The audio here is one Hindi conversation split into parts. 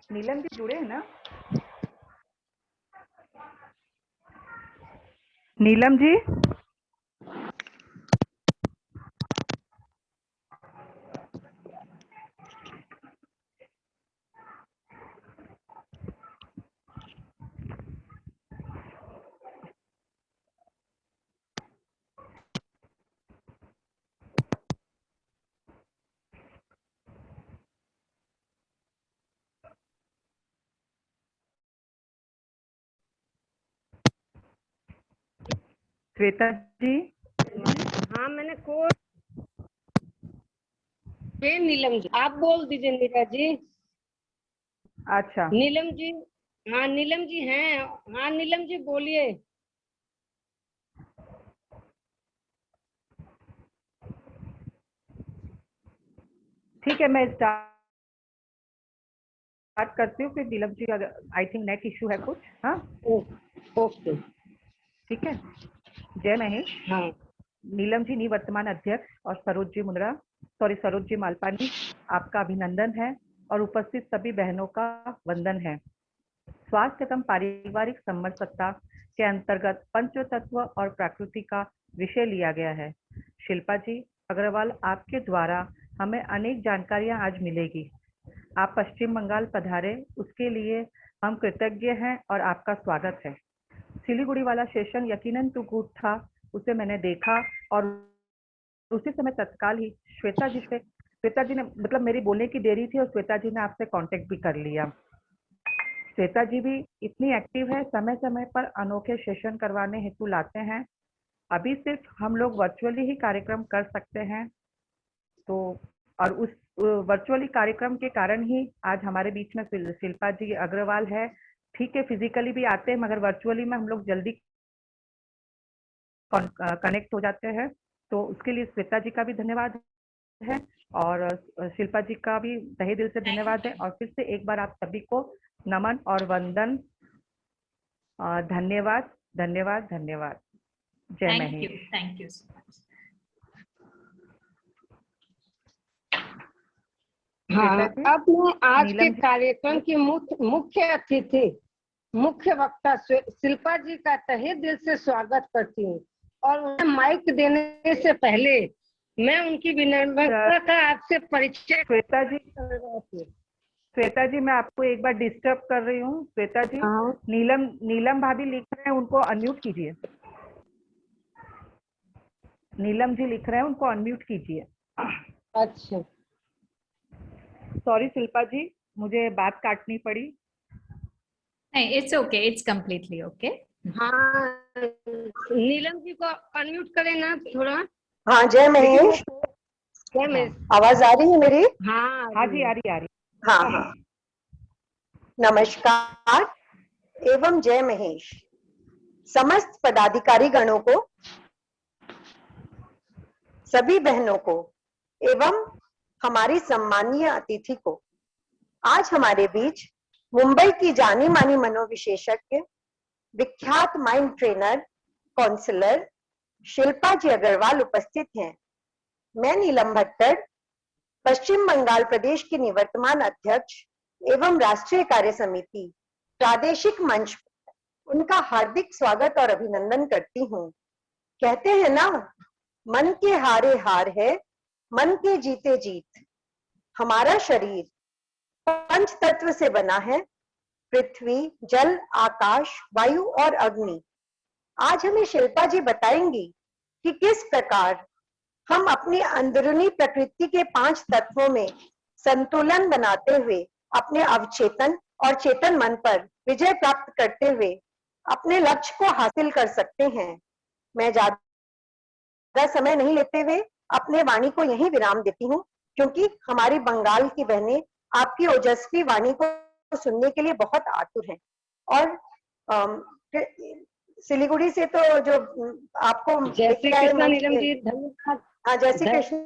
नीलम जी जुड़े हैं ना? नीलम जी, श्वेता जी। हाँ मैंने कोड नीलम जी, आप बोल दीजिए नीरा जी। अच्छा, नीलम जी, हाँ नीलम जी हैं। हाँ नीलम जी बोलिए। ठीक है, मैं स्टार्ट करती हूँ, फिर Neelam ji I think net issue है कुछ। हाँ ओके। ठीक है। जय महेश। हाँ नीलम जी निवर्तमान अध्यक्ष और सरोज जी मालपानी, आपका अभिनंदन है और उपस्थित सभी बहनों का वंदन है। स्वास्थ्य एवं पारिवारिक समरसता के अंतर्गत पंच तत्व और प्रकृति का विषय लिया गया है। शिल्पा जी अग्रवाल, आपके द्वारा हमें अनेक जानकारियां आज मिलेगी। आप पश्चिम बंगाल पधारे, उसके लिए हम कृतज्ञ हैं और आपका स्वागत है। सिलीगुड़ी वाला सेशन यकीनन टू गुड था, उसे मैंने देखा और उसी समय तत्काल ही श्वेता जी ने मतलब मेरी बोलने की देरी थी और श्वेता जी ने आपसे कांटेक्ट भी कर लिया। श्वेता जी भी इतनी एक्टिव है, समय समय पर अनोखे सेशन करवाने हेतु लाते हैं। अभी सिर्फ हम लोग वर्चुअली ही कार्यक्रम कर सकते हैं, तो और उस वर्चुअली कार्यक्रम के कारण ही आज हमारे बीच में शिल्पा जी अग्रवाल है। ठीक है, फिजिकली भी आते हैं मगर वर्चुअली में हम लोग जल्दी कनेक्ट हो जाते हैं, तो उसके लिए श्वेता जी का भी धन्यवाद है और शिल्पा जी का भी तहे दिल से धन्यवाद है। और फिर से एक बार आप सभी को नमन और वंदन। धन्यवाद धन्यवाद धन्यवाद। जय Mahesh. Thank you so much. हाँ, अब मैं आज के कार्यक्रम की मुख्य अतिथि, मुख्य वक्ता शिल्पा जी का तहे दिल से स्वागत करती हूँ और उन्हें माइक देने से पहले मैं उनकी विनम्रता का आपसे परिचय। श्वेता जी मैं आपको एक बार डिस्टर्ब कर रही हूँ। श्वेता जी, नीलम भाभी लिख रहे हैं, उनको अनम्यूट कीजिए। नीलम जी लिख रहे हैं, उनको अनम्यूट कीजिए। अच्छा, सॉरी शिल्पा जी, मुझे बात काटनी पड़ी। नहीं, it's okay, it's completely okay. हाँ नीलम जी को अनम्यूट करें ना थोड़ा। हाँ जय महेश, आवाज आ रही है मेरी? हाँ हाँ जी, आ रही। हाँ हाँ, नमस्कार एवं जय महेश। समस्त पदाधिकारी गणों को, सभी बहनों को एवं हमारी सम्मानीय अतिथि को, आज हमारे बीच मुंबई की जानी मानी मनोविशेषज्ञ, विख्यात माइंड ट्रेनर, काउंसलर शिल्पा जी अग्रवाल उपस्थित हैं। मैं नीलम भट्टर, पश्चिम बंगाल प्रदेश की निवर्तमान अध्यक्ष एवं राष्ट्रीय कार्य समिति प्रादेशिक मंच उनका हार्दिक स्वागत और अभिनंदन करती हूँ। कहते हैं ना, मन के हारे हार है, मन के जीते जीत। हमारा शरीर पंच तत्व से बना है, पृथ्वी, जल, आकाश, वायु और अग्नि। आज हमें शिल्पा जी बताएंगी कि किस प्रकार हम अपनी अंदरूनी प्रकृति के 5 तत्वों में संतुलन बनाते हुए अपने अवचेतन और चेतन मन पर विजय प्राप्त करते हुए अपने लक्ष्य को हासिल कर सकते हैं। मैं ज्यादा समय नहीं लेते हुए अपने वाणी को यहीं विराम देती हूँ, क्योंकि हमारी बंगाल की बहनें आपकी ओजस्वी वाणी को सुनने के लिए बहुत आतुर हैं। और सिलीगुड़ी से तो जो आपको जय श्री कृष्ण नीलम जी, धन्यवाद। हाँ जय श्री कृष्ण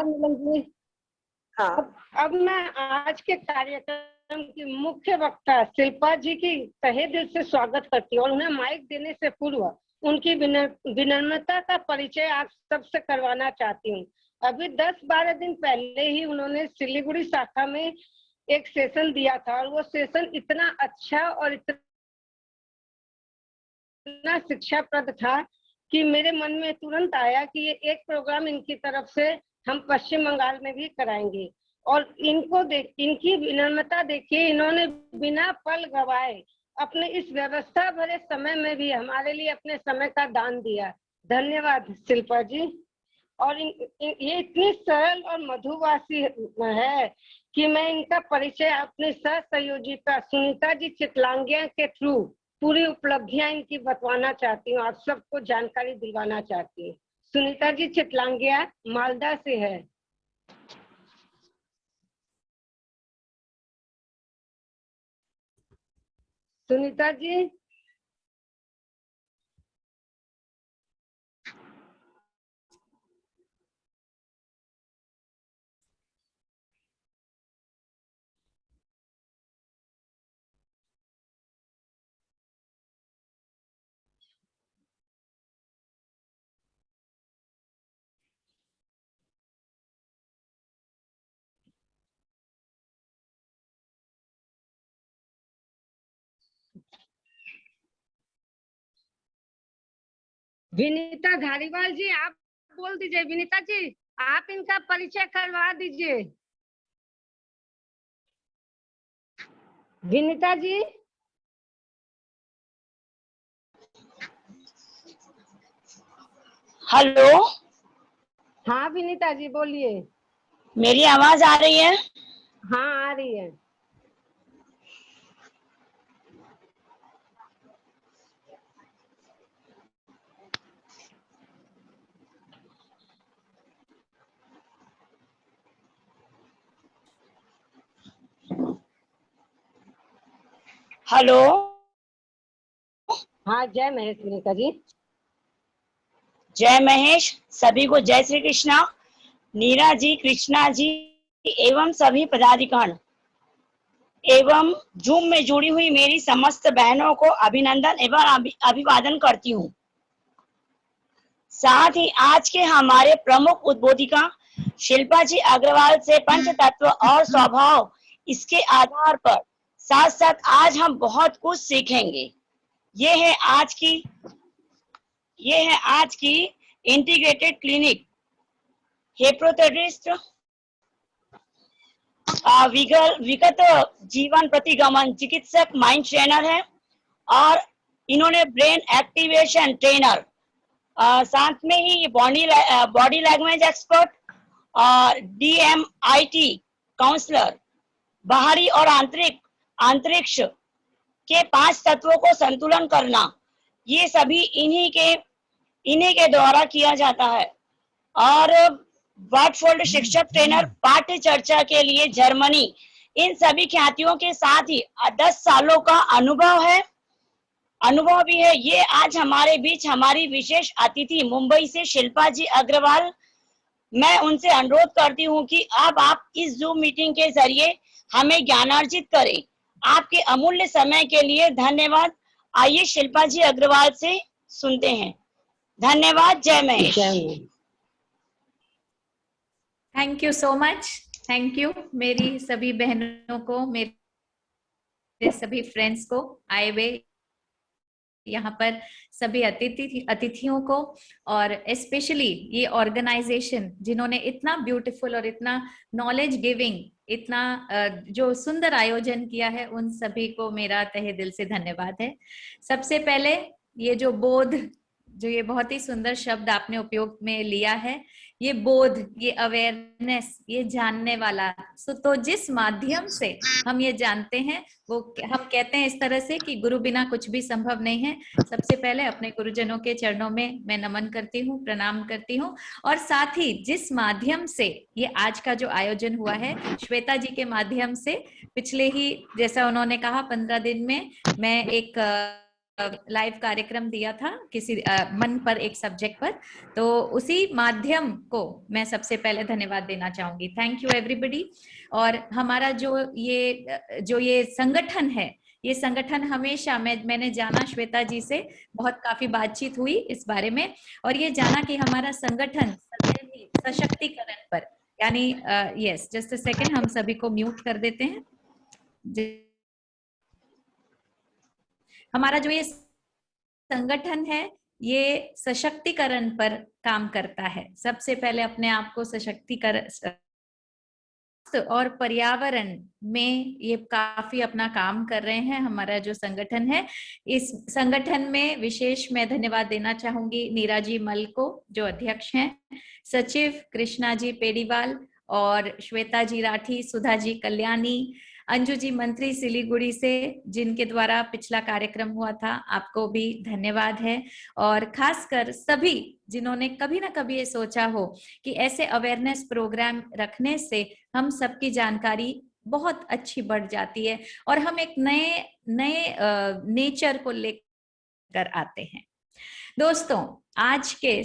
नीलम जी। हाँ, अब मैं आज के कार्यक्रम की मुख्य वक्ता शिल्पा जी की तहे दिल से स्वागत करती हूँ और उन्हें माइक देने से पूर्व उनकी विनम्रता का परिचय आप सबसे करवाना चाहती हूँ। अभी 10-12 दिन पहले ही उन्होंने सिलीगुड़ी शाखा में एक सेशन दिया था और वो सेशन इतना अच्छा और इतना शिक्षाप्रद था कि मेरे मन में तुरंत आया कि ये एक प्रोग्राम इनकी तरफ से हम पश्चिम बंगाल में भी कराएंगे। और इनकी विनम्रता देखिए, इन्होंने बिना पल गवाए अपने इस व्यवस्था भरे समय में भी हमारे लिए अपने समय का दान दिया। धन्यवाद शिल्पा जी। और ये इतनी सरल और मधुभाषी है कि मैं इनका परिचय अपने सह संयोजिका सुनीता जी चितलांगिया के थ्रू पूरी उपलब्धियां इनकी बतवाना चाहती हूँ, आप सबको जानकारी दिलवाना चाहती हूँ। सुनीता जी चितलांगिया मालदा से है। सुनीता जी। विनीता धारीवाल जी, आप बोल दीजिए। विनीता जी, आप इनका परिचय करवा दीजिए। विनीता जी। हेलो। हाँ विनीता जी बोलिए। मेरी आवाज आ रही है? हाँ आ रही है। हेलो। हाँ जय महेश। विनीता जी जय महेश। सभी को जय श्री कृष्णा। नीरा जी, कृष्णा जी एवं सभी पदाधिकारी एवं जूम में जुड़ी हुई मेरी समस्त बहनों को अभिनंदन एवं अभिवादन करती हूँ। साथ ही आज के हमारे प्रमुख उद्बोधिका शिल्पा जी अग्रवाल से पंच तत्व और स्वभाव, इसके आधार पर साथ साथ आज हम बहुत कुछ सीखेंगे। ये है आज की इंटीग्रेटेड क्लिनिक हेप्रोथेटिस्ट विगत जीवन प्रतिगमन चिकित्सक माइंड ट्रेनर है और इन्होंने ब्रेन एक्टिवेशन ट्रेनर, साथ में ही बॉडी लैंग्वेज एक्सपर्ट और DMIT काउंसलर, बाहरी और अंतरिक्ष के 5 तत्वों को संतुलन करना, ये सभी इन्हीं के द्वारा किया जाता है। और वाटफोल्ड शिक्षक ट्रेनर, पाठ्य चर्चा के लिए जर्मनी, इन सभी ख्यातियों के साथ ही 10 सालों का अनुभव भी है। ये आज हमारे बीच हमारी विशेष अतिथि मुंबई से शिल्पा जी अग्रवाल। मैं उनसे अनुरोध करती हूँ कि अब आप इस जूम मीटिंग के जरिए हमें ज्ञानार्जित करें। आपके अमूल्य समय के लिए धन्यवाद। आइए शिल्पा जी अग्रवाल से सुनते हैं। धन्यवाद। जय Mahesh. Thank you so much. Thank you मेरी सभी बहनों को, मेरे सभी फ्रेंड्स को, आए हुए यहाँ पर सभी अतिथियों को, और स्पेशली ये ऑर्गेनाइजेशन जिन्होंने इतना ब्यूटीफुल और इतना नॉलेज गिविंग, इतना जो सुंदर आयोजन किया है, उन सभी को मेरा तहे दिल से धन्यवाद है। सबसे पहले ये जो बोध, जो ये बहुत ही सुंदर शब्द आपने उपयोग में लिया है, ये बोध, ये अवेयरनेस, ये जानने वाला, तो जिस माध्यम से हम ये जानते हैं वो हम कहते हैं इस तरह से कि गुरु बिना कुछ भी संभव नहीं है। सबसे पहले अपने गुरुजनों के चरणों में मैं नमन करती हूँ, प्रणाम करती हूँ। और साथ ही जिस माध्यम से ये आज का जो आयोजन हुआ है, श्वेता जी के माध्यम से, पिछले ही जैसा उन्होंने कहा 15 दिन में मैं एक लाइव कार्यक्रम दिया था किसी मन पर, एक सब्जेक्ट पर, तो उसी माध्यम को मैं सबसे पहले धन्यवाद देना चाहूंगी। Thank you everybody. और हमारा जो ये संगठन है, ये संगठन हमेशा मैंने जाना श्वेता जी से, बहुत काफी बातचीत हुई इस बारे में, और ये जाना कि हमारा संगठन सदैव सशक्तिकरण पर, यानी यस जस्ट अ सेकंड, हम सभी को म्यूट कर देते हैं। हमारा जो ये संगठन है ये सशक्तिकरण पर काम करता है। सबसे पहले अपने आप को सशक्तिकरण और पर्यावरण में ये काफी अपना काम कर रहे हैं। हमारा जो संगठन है, इस संगठन में विशेष मैं धन्यवाद देना चाहूंगी नीरा जी मल को जो अध्यक्ष हैं, सचिव कृष्णा जी पेडीवाल और श्वेता जी राठी, सुधा जी कल्याणी, अंजू जी मंत्री सिलीगुड़ी से जिनके द्वारा पिछला कार्यक्रम हुआ था, आपको भी धन्यवाद है। और खासकर सभी जिन्होंने कभी ना कभी ये सोचा हो कि ऐसे अवेयरनेस प्रोग्राम रखने से हम सबकी जानकारी बहुत अच्छी बढ़ जाती है और हम एक नए नेचर को लेकर आते हैं। दोस्तों, आज के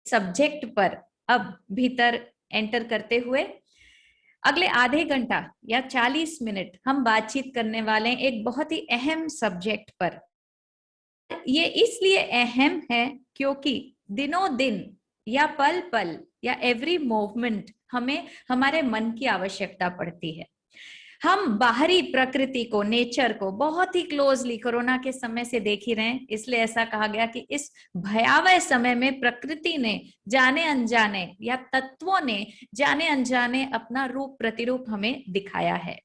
सब्जेक्ट पर अब भीतर एंटर करते हुए अगले आधे घंटा या 40 मिनट हम बातचीत करने वाले हैं एक बहुत ही अहम सब्जेक्ट पर। ये इसलिए अहम है क्योंकि दिनों दिन या पल पल या एवरी मूवमेंट हमें हमारे मन की आवश्यकता पड़ती है। हम बाहरी प्रकृति को, नेचर को बहुत ही क्लोजली कोरोना के समय से देख ही रहे हैं। इसलिए ऐसा कहा गया कि इस भयावह समय में प्रकृति ने जाने अनजाने या तत्वों ने जाने अनजाने अपना रूप प्रतिरूप हमें दिखाया है।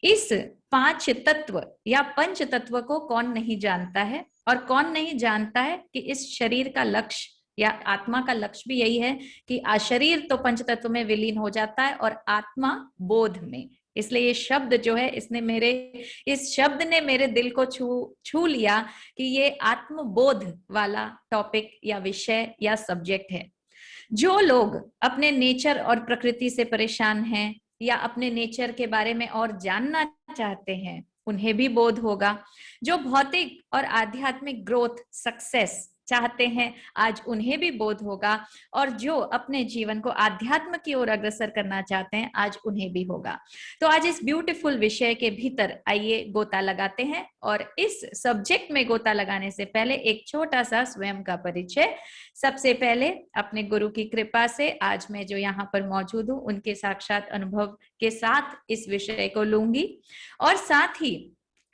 इस 5 तत्व या पंच तत्व को कौन नहीं जानता है, और कौन नहीं जानता है कि इस शरीर का लक्ष्य या आत्मा का लक्ष्य भी यही है कि शरीर तो पंच तत्व में विलीन हो जाता है और आत्मा बोध में। इसलिए ये शब्द जो है इस शब्द ने मेरे दिल को छू लिया कि ये आत्मबोध वाला टॉपिक या विषय या सब्जेक्ट है। जो लोग अपने नेचर और प्रकृति से परेशान हैं या अपने नेचर के बारे में और जानना चाहते हैं, उन्हें भी बोध होगा। जो भौतिक और आध्यात्मिक ग्रोथ, सक्सेस चाहते हैं, आज उन्हें भी बोध होगा। और जो अपने जीवन को आध्यात्म की ओर अग्रसर करना चाहते हैं, आज उन्हें भी होगा। तो आज इस ब्यूटीफुल विषय के भीतर आइए गोता लगाते हैं। और इस सब्जेक्ट में गोता लगाने से पहले एक छोटा सा स्वयं का परिचय। सबसे पहले अपने गुरु की कृपा से आज मैं जो यहाँ पर मौजूद हूँ, उनके साक्षात अनुभव के साथ इस विषय को लूंगी। और साथ ही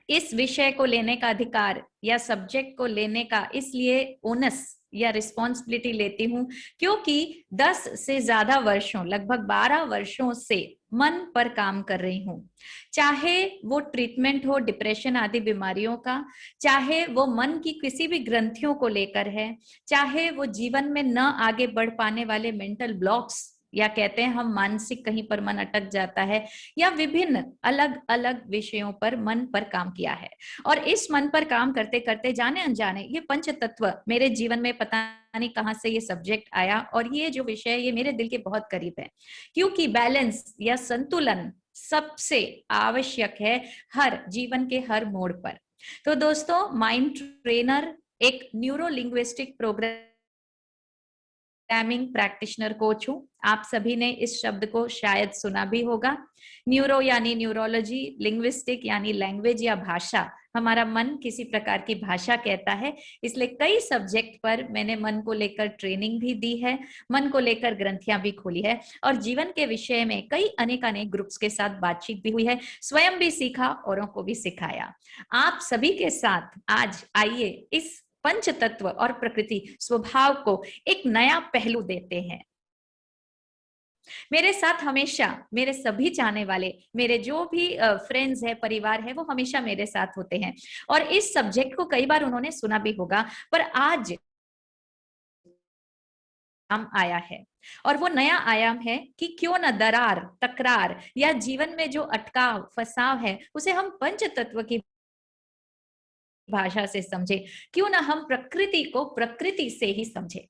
इस विषय को लेने का अधिकार या सब्जेक्ट को लेने का इसलिए ओनस या रिस्पॉन्सिबिलिटी लेती हूँ क्योंकि 10 से ज्यादा वर्षों, लगभग 12 वर्षों से मन पर काम कर रही हूँ। चाहे वो ट्रीटमेंट हो डिप्रेशन आदि बीमारियों का, चाहे वो मन की किसी भी ग्रंथियों को लेकर है, चाहे वो जीवन में न आगे बढ़ पाने वाले मेंटल ब्लॉक्स या कहते हैं हम मानसिक कहीं पर मन अटक जाता है, या विभिन्न अलग अलग विषयों पर मन पर काम किया है। और इस मन पर काम करते करते जाने अनजाने ये पंच तत्व मेरे जीवन में पता नहीं कहां से ये सब्जेक्ट आया। और ये जो विषय ये मेरे दिल के बहुत करीब है क्योंकि बैलेंस या संतुलन सबसे आवश्यक है हर जीवन के हर मोड़ पर। तो दोस्तों, माइंड ट्रेनर, एक neuro linguistic programming practitioner coach हूं। आप सभी ने इस शब्द को शायद सुना भी होगा। न्यूरो यानी न्यूरोलॉजी, लिंग्विस्टिक यानी लैंग्वेज या भाषा। हमारा मन किसी प्रकार की भाषा कहता है, इसलिए कई सब्जेक्ट पर मैंने मन को लेकर ट्रेनिंग भी दी है, मन को लेकर ग्रंथियां भी खोली है और जीवन के विषय में कई अनेक ग्रुप्स के साथ बातचीत भी हुई है, स्वयं भी सीखा, औरों को भी सिखाया। आप सभी के साथ आज आइए इस पंच तत्व और प्रकृति स्वभाव को एक नया पहलू देते हैं। मेरे साथ हमेशा मेरे सभी चाहने वाले, मेरे जो भी फ्रेंड्स है, परिवार है, वो हमेशा मेरे साथ होते हैं। और इस सब्जेक्ट को कई बार उन्होंने सुना भी होगा, पर आज हम आया है और वो नया आयाम है कि क्यों न दरार, तकरार या जीवन में जो अटकाव, फंसाव है, उसे हम पंच तत्व की भाषा से समझे। क्यों ना हम प्रकृति को प्रकृति से ही समझे।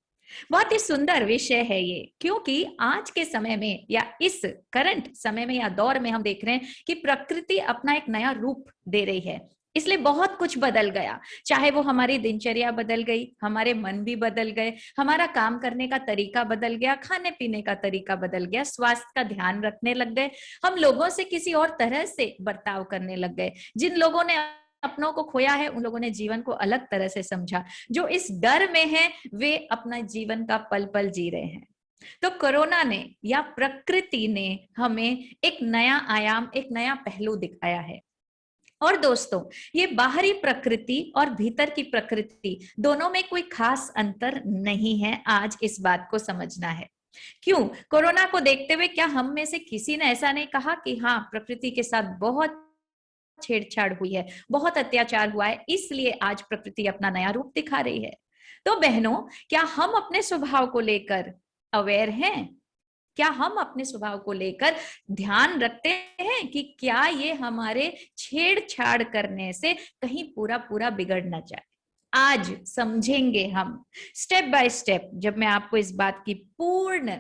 बहुत ही सुंदर विषय है ये, क्योंकि आज के समय में या इस करंट समय में या दौर में हम देख रहे हैं कि प्रकृति अपना एक नया रूप दे रही है। इसलिए बहुत कुछ बदल गया, चाहे वो हमारी दिनचर्या बदल गई, हमारे मन भी बदल गए, हमारा काम करने का तरीका बदल गया, खाने पीने का तरीका बदल गया, स्वास्थ्य का ध्यान रखने लग गए, हम लोगों से किसी और तरह से बर्ताव करने लग गए। जिन लोगों ने अपनों को खोया है, उन लोगों ने जीवन को अलग तरह से समझा। जो इस डर में है, वे अपना जीवन का पल पल जी रहे हैं। तो कोरोना ने या प्रकृति ने हमें एक नया आयाम, एक नया पहलू दिखाया है। और दोस्तों, ये बाहरी प्रकृति और भीतर की प्रकृति दोनों में कोई खास अंतर नहीं है, आज इस बात को समझना है। क्यों? कोरोना को देखते हुए क्या हम में से किसी ने ऐसा नहीं कहा कि हाँ, प्रकृति के साथ बहुत छेड़छाड़ हुई है, बहुत अत्याचार हुआ है, इसलिए आज प्रकृति अपना नया रूप दिखा रही है? तो बहनों, क्या हम अपने स्वभाव को लेकर अवेयर हैं? क्या हम अपने स्वभाव को लेकर ध्यान रखते हैं कि क्या ये हमारे छेड़छाड़ करने से कहीं पूरा पूरा बिगड़ ना जाए? आज समझेंगे हम स्टेप बाय स्टेप। जब मैं आपको इस बात की पूर्ण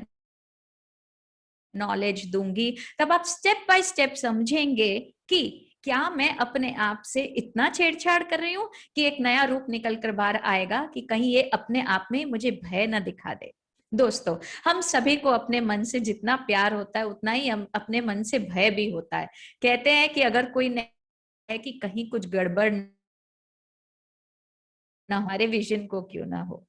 नॉलेज दूंगी, तब आप स्टेप बाय स्टेप समझेंगे कि क्या मैं अपने आप से इतना छेड़छाड़ कर रही हूं कि एक नया रूप निकल कर बाहर आएगा कि कहीं ये अपने आप में मुझे भय न दिखा दे। दोस्तों, हम सभी को अपने मन से जितना प्यार होता है उतना ही हम अपने मन से भय भी होता है। कहते हैं कि अगर कोई नहीं है कि कहीं कुछ गड़बड़ ना, हमारे विजन को क्यों ना हो।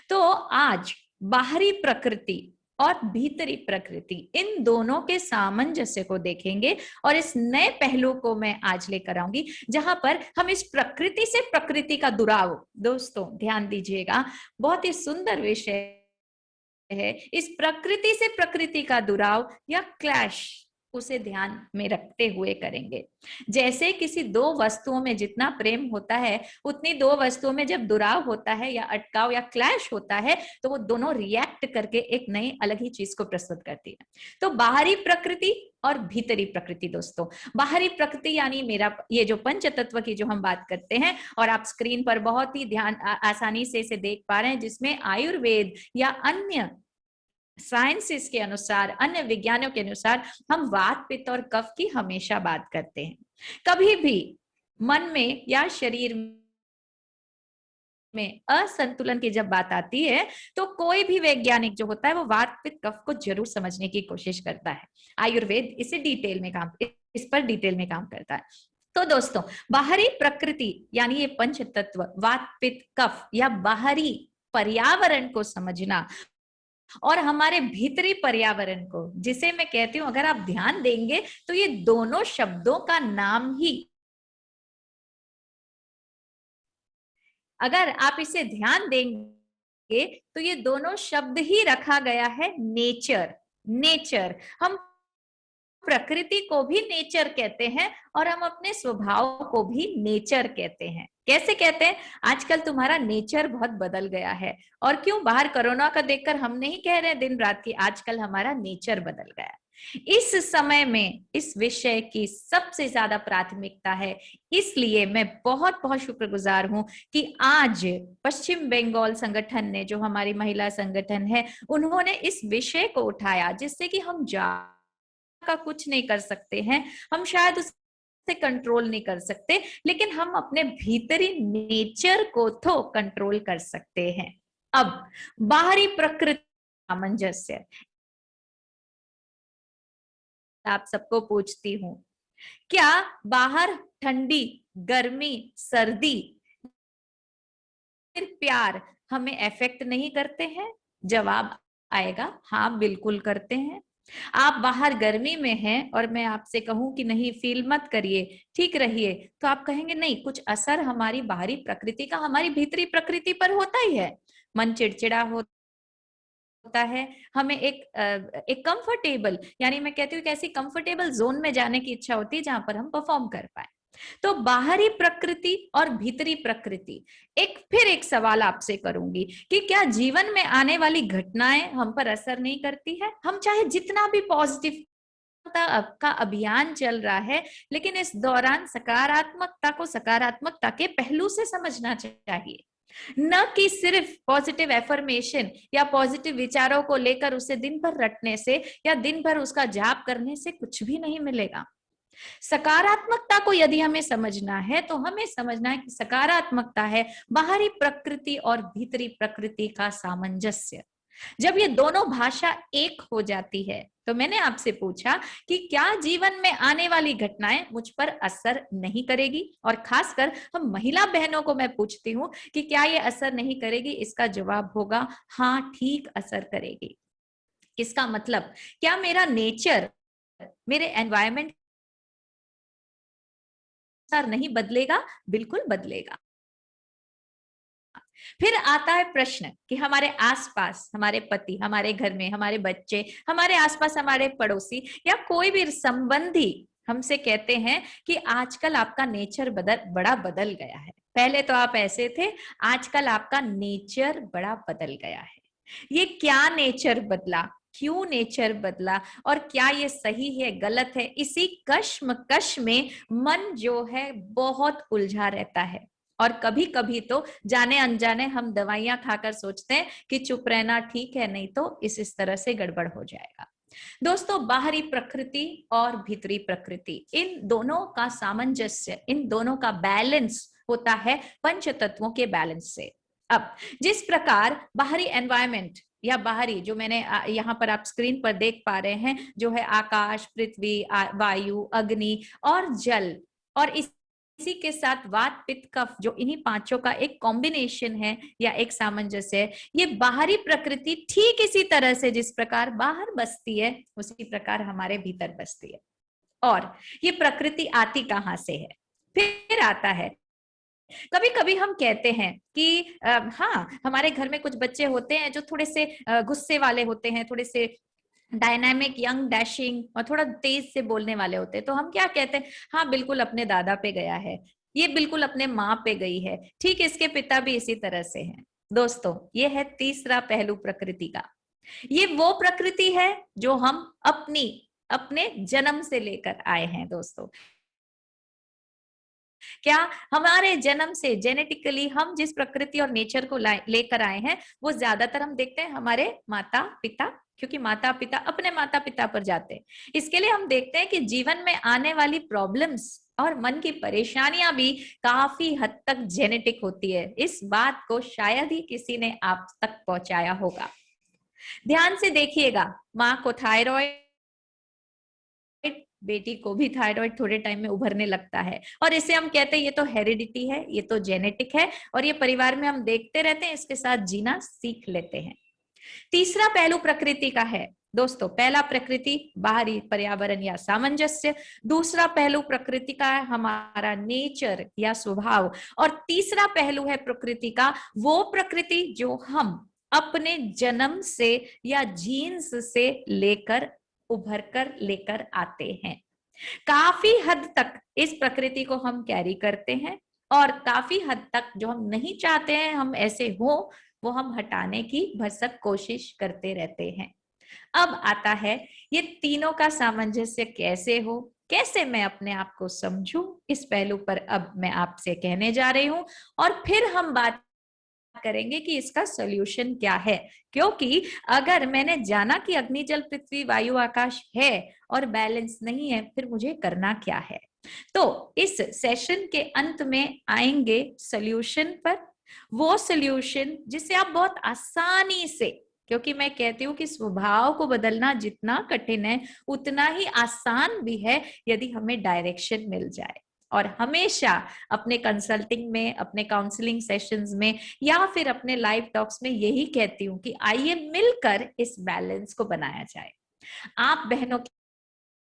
तो आज बाहरी प्रकृति और भीतरी प्रकृति, इन दोनों के सामंजस्य को देखेंगे और इस नए पहलू को मैं आज लेकर आऊंगी, जहां पर हम इस प्रकृति से प्रकृति का दुराव, दोस्तों ध्यान दीजिएगा, बहुत ही सुंदर विषय है, इस प्रकृति से प्रकृति का दुराव या क्लैश, उसे ध्यान में रखते हुए करेंगे। जैसे किसी दो वस्तुओं में जितना प्रेम होता है, उतनी दो वस्तुओं में जब दुराव होता है या अटकाव या क्लैश होता है, तो वो दोनों रिएक्ट करके एक नई अलग ही चीज को प्रस्तुत करती है। तो बाहरी प्रकृति और भीतरी प्रकृति। दोस्तों, बाहरी प्रकृति यानी मेरा ये जो पंच तत्व की जो हम बात करते हैं, और आप स्क्रीन पर बहुत ही ध्यान आसानी से इसे देख पा रहे हैं, जिसमें आयुर्वेद या अन्य साइंसेस के अनुसार, अन्य विज्ञानों के अनुसार हम वात, पित्त और कफ की हमेशा बात करते हैं। कभी भी मन में या शरीर में असंतुलन की जब बात आती है, तो कोई भी वैज्ञानिक जो होता है वो वात, पित्त, कफ को जरूर समझने की कोशिश करता है। आयुर्वेद इस पर डिटेल में काम करता है। तो दोस्तों, बाहरी प्रकृति यानी ये पंच तत्व, वात, पित्त, कफ या बाहरी पर्यावरण को समझना, और हमारे भीतरी पर्यावरण को, जिसे मैं कहती हूं, अगर आप ध्यान देंगे तो ये दोनों शब्दों का नाम ही, अगर आप इसे ध्यान देंगे तो ये दोनों शब्द ही रखा गया है नेचर। नेचर, हम प्रकृति को भी नेचर कहते हैं और हम अपने स्वभाव को भी नेचर कहते हैं। कैसे कहते हैं? आजकल तुम्हारा नेचर बहुत बदल गया है। और क्यों? बाहर कोरोना का देखकर हम नहीं कह रहे दिन रात की, आजकल हमारा नेचर बदल गया। इस समय में इस विषय की सबसे ज्यादा प्राथमिकता है, इसलिए मैं बहुत बहुत शुक्रगुजार हूं कि आज पश्चिम बंगाल संगठन ने, जो हमारी महिला संगठन है, उन्होंने इस विषय को उठाया, जिससे कि हम का कुछ नहीं कर सकते हैं, हम शायद उसे कंट्रोल नहीं कर सकते, लेकिन हम अपने भीतरी नेचर को तो कंट्रोल कर सकते हैं। अब बाहरी प्रकृति सामंजस्य, आप सबको पूछती हूं, क्या बाहर ठंडी, गर्मी, सर्दी, फिर प्यार हमें अफेक्ट नहीं करते हैं? जवाब आएगा हाँ, बिल्कुल करते हैं। आप बाहर गर्मी में हैं और मैं आपसे कहूं कि नहीं, फील मत करिए, ठीक रहिए, तो आप कहेंगे नहीं, कुछ असर हमारी बाहरी प्रकृति का हमारी भीतरी प्रकृति पर होता ही है। मन चिड़चिड़ा होता है, हमें एक कंफर्टेबल, यानी मैं कहती हूँ कि ऐसी कंफर्टेबल जोन में जाने की इच्छा होती है जहां पर हम परफॉर्म कर पाए। तो बाहरी प्रकृति और भीतरी प्रकृति, फिर एक सवाल आपसे करूंगी कि क्या जीवन में आने वाली घटनाएं हम पर असर नहीं करती है? हम चाहे जितना भी पॉजिटिव का अभियान चल रहा है, लेकिन इस दौरान सकारात्मकता को सकारात्मकता के पहलू से समझना चाहिए, न कि सिर्फ पॉजिटिव एफर्मेशन या पॉजिटिव विचारों को लेकर उसे दिन भर रटने से या दिन भर उसका जाप करने से कुछ भी नहीं मिलेगा। सकारात्मकता को यदि हमें समझना है तो हमें समझना है कि सकारात्मकता है बाहरी प्रकृति और भीतरी प्रकृति का सामंजस्य। जब ये दोनों भाषा एक हो जाती है, तो मैंने आपसे पूछा कि क्या जीवन में आने वाली घटनाएं मुझ पर असर नहीं करेगी, और खासकर हम महिला बहनों को मैं पूछती हूँ कि क्या ये असर नहीं करेगी? इसका जवाब होगा हाँ, ठीक असर करेगी। इसका मतलब क्या मेरा नेचर मेरे एनवायरमेंट नहीं बदलेगा? बिल्कुल बदलेगा। फिर आता है प्रश्न कि हमारे आसपास, हमारे पति, हमारे घर में हमारे बच्चे, हमारे आसपास हमारे पड़ोसी या कोई भी संबंधी हमसे कहते हैं कि आजकल आपका नेचर बड़ा बदल गया है, पहले तो आप ऐसे थे, आजकल आपका नेचर बड़ा बदल गया है। ये क्या नेचर बदला, क्यों नेचर बदला और क्या ये सही है गलत है, इसी कश्मकश में मन जो है बहुत उलझा रहता है। और कभी कभी तो जाने अनजाने हम दवाइयां खाकर सोचते हैं कि चुप रहना ठीक है, नहीं तो इस तरह से गड़बड़ हो जाएगा। दोस्तों, बाहरी प्रकृति और भीतरी प्रकृति, इन दोनों का सामंजस्य, इन दोनों का बैलेंस होता है पंच तत्वों के बैलेंस से। अब जिस प्रकार बाहरी एनवायरमेंट या बाहरी, जो मैंने यहाँ पर आप स्क्रीन पर देख पा रहे हैं, जो है आकाश, पृथ्वी, वायु, अग्नि और जल, और इसी के साथ वात, पित्त, कफ, जो इन्हीं पांचों का एक कॉम्बिनेशन है या एक सामंजस्य है, ये बाहरी प्रकृति ठीक इसी तरह से जिस प्रकार बाहर बसती है उसी प्रकार हमारे भीतर बसती है। और ये प्रकृति आती कहाँ से है? फिर आता है, कभी कभी हम कहते हैं कि हाँ, हमारे घर में कुछ बच्चे होते हैं जो थोड़े से गुस्से वाले होते हैं, थोड़े से डायनामिक, यंग, डैशिंग और थोड़ा तेज से बोलने वाले होते हैं, तो हम क्या कहते हैं, हाँ बिल्कुल अपने दादा पे गया है, ये बिल्कुल अपने माँ पे गई है, ठीक इसके पिता भी इसी तरह से हैं। दोस्तों, ये है तीसरा पहलू प्रकृति का। ये वो प्रकृति है जो हम अपने जन्म से लेकर आए हैं। दोस्तों, क्या हमारे जन्म से जेनेटिकली हम जिस प्रकृति और नेचर को लेकर आए हैं वो ज्यादातर हम देखते हैं हमारे माता पिता, क्योंकि माता पिता अपने माता पिता पर जाते हैं। इसके लिए हम देखते हैं कि जीवन में आने वाली प्रॉब्लम्स और मन की परेशानियां भी काफी हद तक जेनेटिक होती है। इस बात को शायद ही किसी ने आप तक पहुंचाया होगा। ध्यान से देखिएगा, माँ को थायराइड, बेटी को भी थायराइड थोड़े टाइम में उभरने लगता है, और इसे हम कहते हैं ये तो हेरिडिटी है, ये तो जेनेटिक है, और ये परिवार में हम देखते रहते हैं, इसके साथ जीना सीख लेते हैं। तीसरा पहलू प्रकृति का है दोस्तों। पहला प्रकृति बाहरी पर्यावरण या सामंजस्य, दूसरा पहलू प्रकृति का है हमारा नेचर या स्वभाव, और तीसरा पहलू है प्रकृति का वो प्रकृति जो हम अपने जन्म से या जीन्स से लेकर उभर कर लेकर आते हैं। काफी हद तक इस प्रकृति को हम कैरी करते हैं, और काफी हद तक जो हम नहीं चाहते हैं हम ऐसे हो, वो हम हटाने की भरसक कोशिश करते रहते हैं। अब आता है ये तीनों का सामंजस्य कैसे हो, कैसे मैं अपने आप को समझूं, इस पहलू पर अब मैं आपसे कहने जा रही हूं, और फिर हम बात करेंगे कि इसका सॉल्यूशन क्या है। क्योंकि अगर मैंने जाना कि अग्नि, जल, पृथ्वी, वायु, आकाश है और बैलेंस नहीं है, फिर मुझे करना क्या है। तो इस सेशन के अंत में आएंगे सॉल्यूशन पर, वो सॉल्यूशन जिसे आप बहुत आसानी से, क्योंकि मैं कहती हूँ कि स्वभाव को बदलना जितना कठिन है उतना ही आसान भी है यदि हमें डायरेक्शन मिल जाए। और हमेशा अपने कंसल्टिंग में, अपने काउंसलिंग सेशंस में या फिर अपने लाइव टॉक्स में यही कहती हूँ कि आइए मिलकर इस बैलेंस को बनाया जाए। आप बहनों की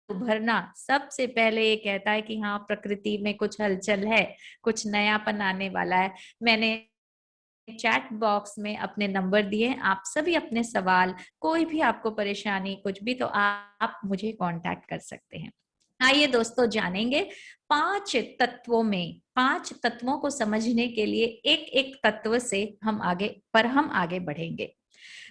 उभरना सबसे पहले ये कहता है कि हाँ, प्रकृति में कुछ हलचल है, कुछ नयापन आने वाला है। मैंने चैट बॉक्स में अपने नंबर दिए, आप सभी अपने सवाल, कोई भी आपको परेशानी कुछ भी, तो आप मुझे कांटेक्ट कर सकते हैं। आइए दोस्तों, जानेंगे 5 तत्वों में, 5 तत्वों को समझने के लिए एक एक तत्व से हम आगे बढ़ेंगे।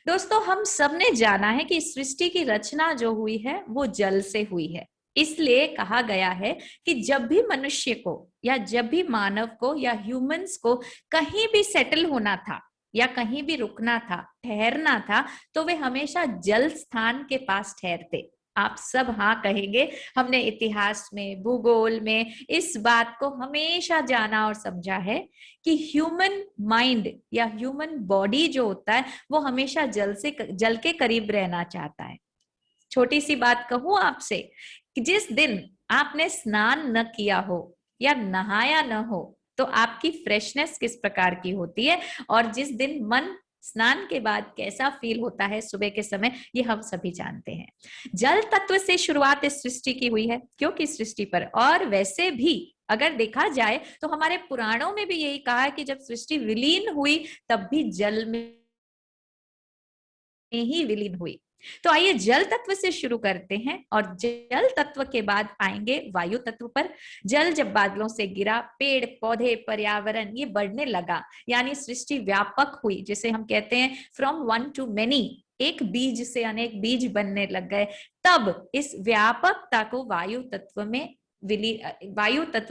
दोस्तों, हम सबने जाना है कि सृष्टि की रचना जो हुई है वो जल से हुई है। इसलिए कहा गया है कि जब भी मनुष्य को या जब भी मानव को या ह्यूमंस को कहीं भी सेटल होना था या कहीं भी रुकना था, ठहरना था, तो वे हमेशा जल स्थान के पास ठहरते। आप सब हाँ कहेंगे, हमने इतिहास में, भूगोल में इस बात को हमेशा जाना और समझा है कि ह्यूमन माइंड या ह्यूमन बॉडी जो होता है वो हमेशा जल के करीब रहना चाहता है। छोटी सी बात कहूं आपसे कि जिस दिन आपने स्नान न किया हो या नहाया न हो तो आपकी फ्रेशनेस किस प्रकार की होती है, और जिस दिन मन स्नान के बाद कैसा फील होता है सुबह के समय, ये हम सभी जानते हैं। जल तत्व से शुरुआत इस सृष्टि की हुई है, क्योंकि सृष्टि पर, और वैसे भी अगर देखा जाए तो हमारे पुराणों में भी यही कहा है कि जब सृष्टि विलीन हुई तब भी जल में ही विलीन हुई। तो आइए जल तत्व से शुरू करते हैं और जल तत्व के बाद आएंगे वायु तत्व पर। जल जब बादलों से गिरा, पेड़ पौधे पर्यावरण ये बढ़ने लगा, यानी सृष्टि व्यापक हुई, जिसे हम कहते हैं फ्रॉम वन टू मेनी, एक बीज से अनेक बीज बनने लग गए। तब इस व्यापकता को वायु तत्व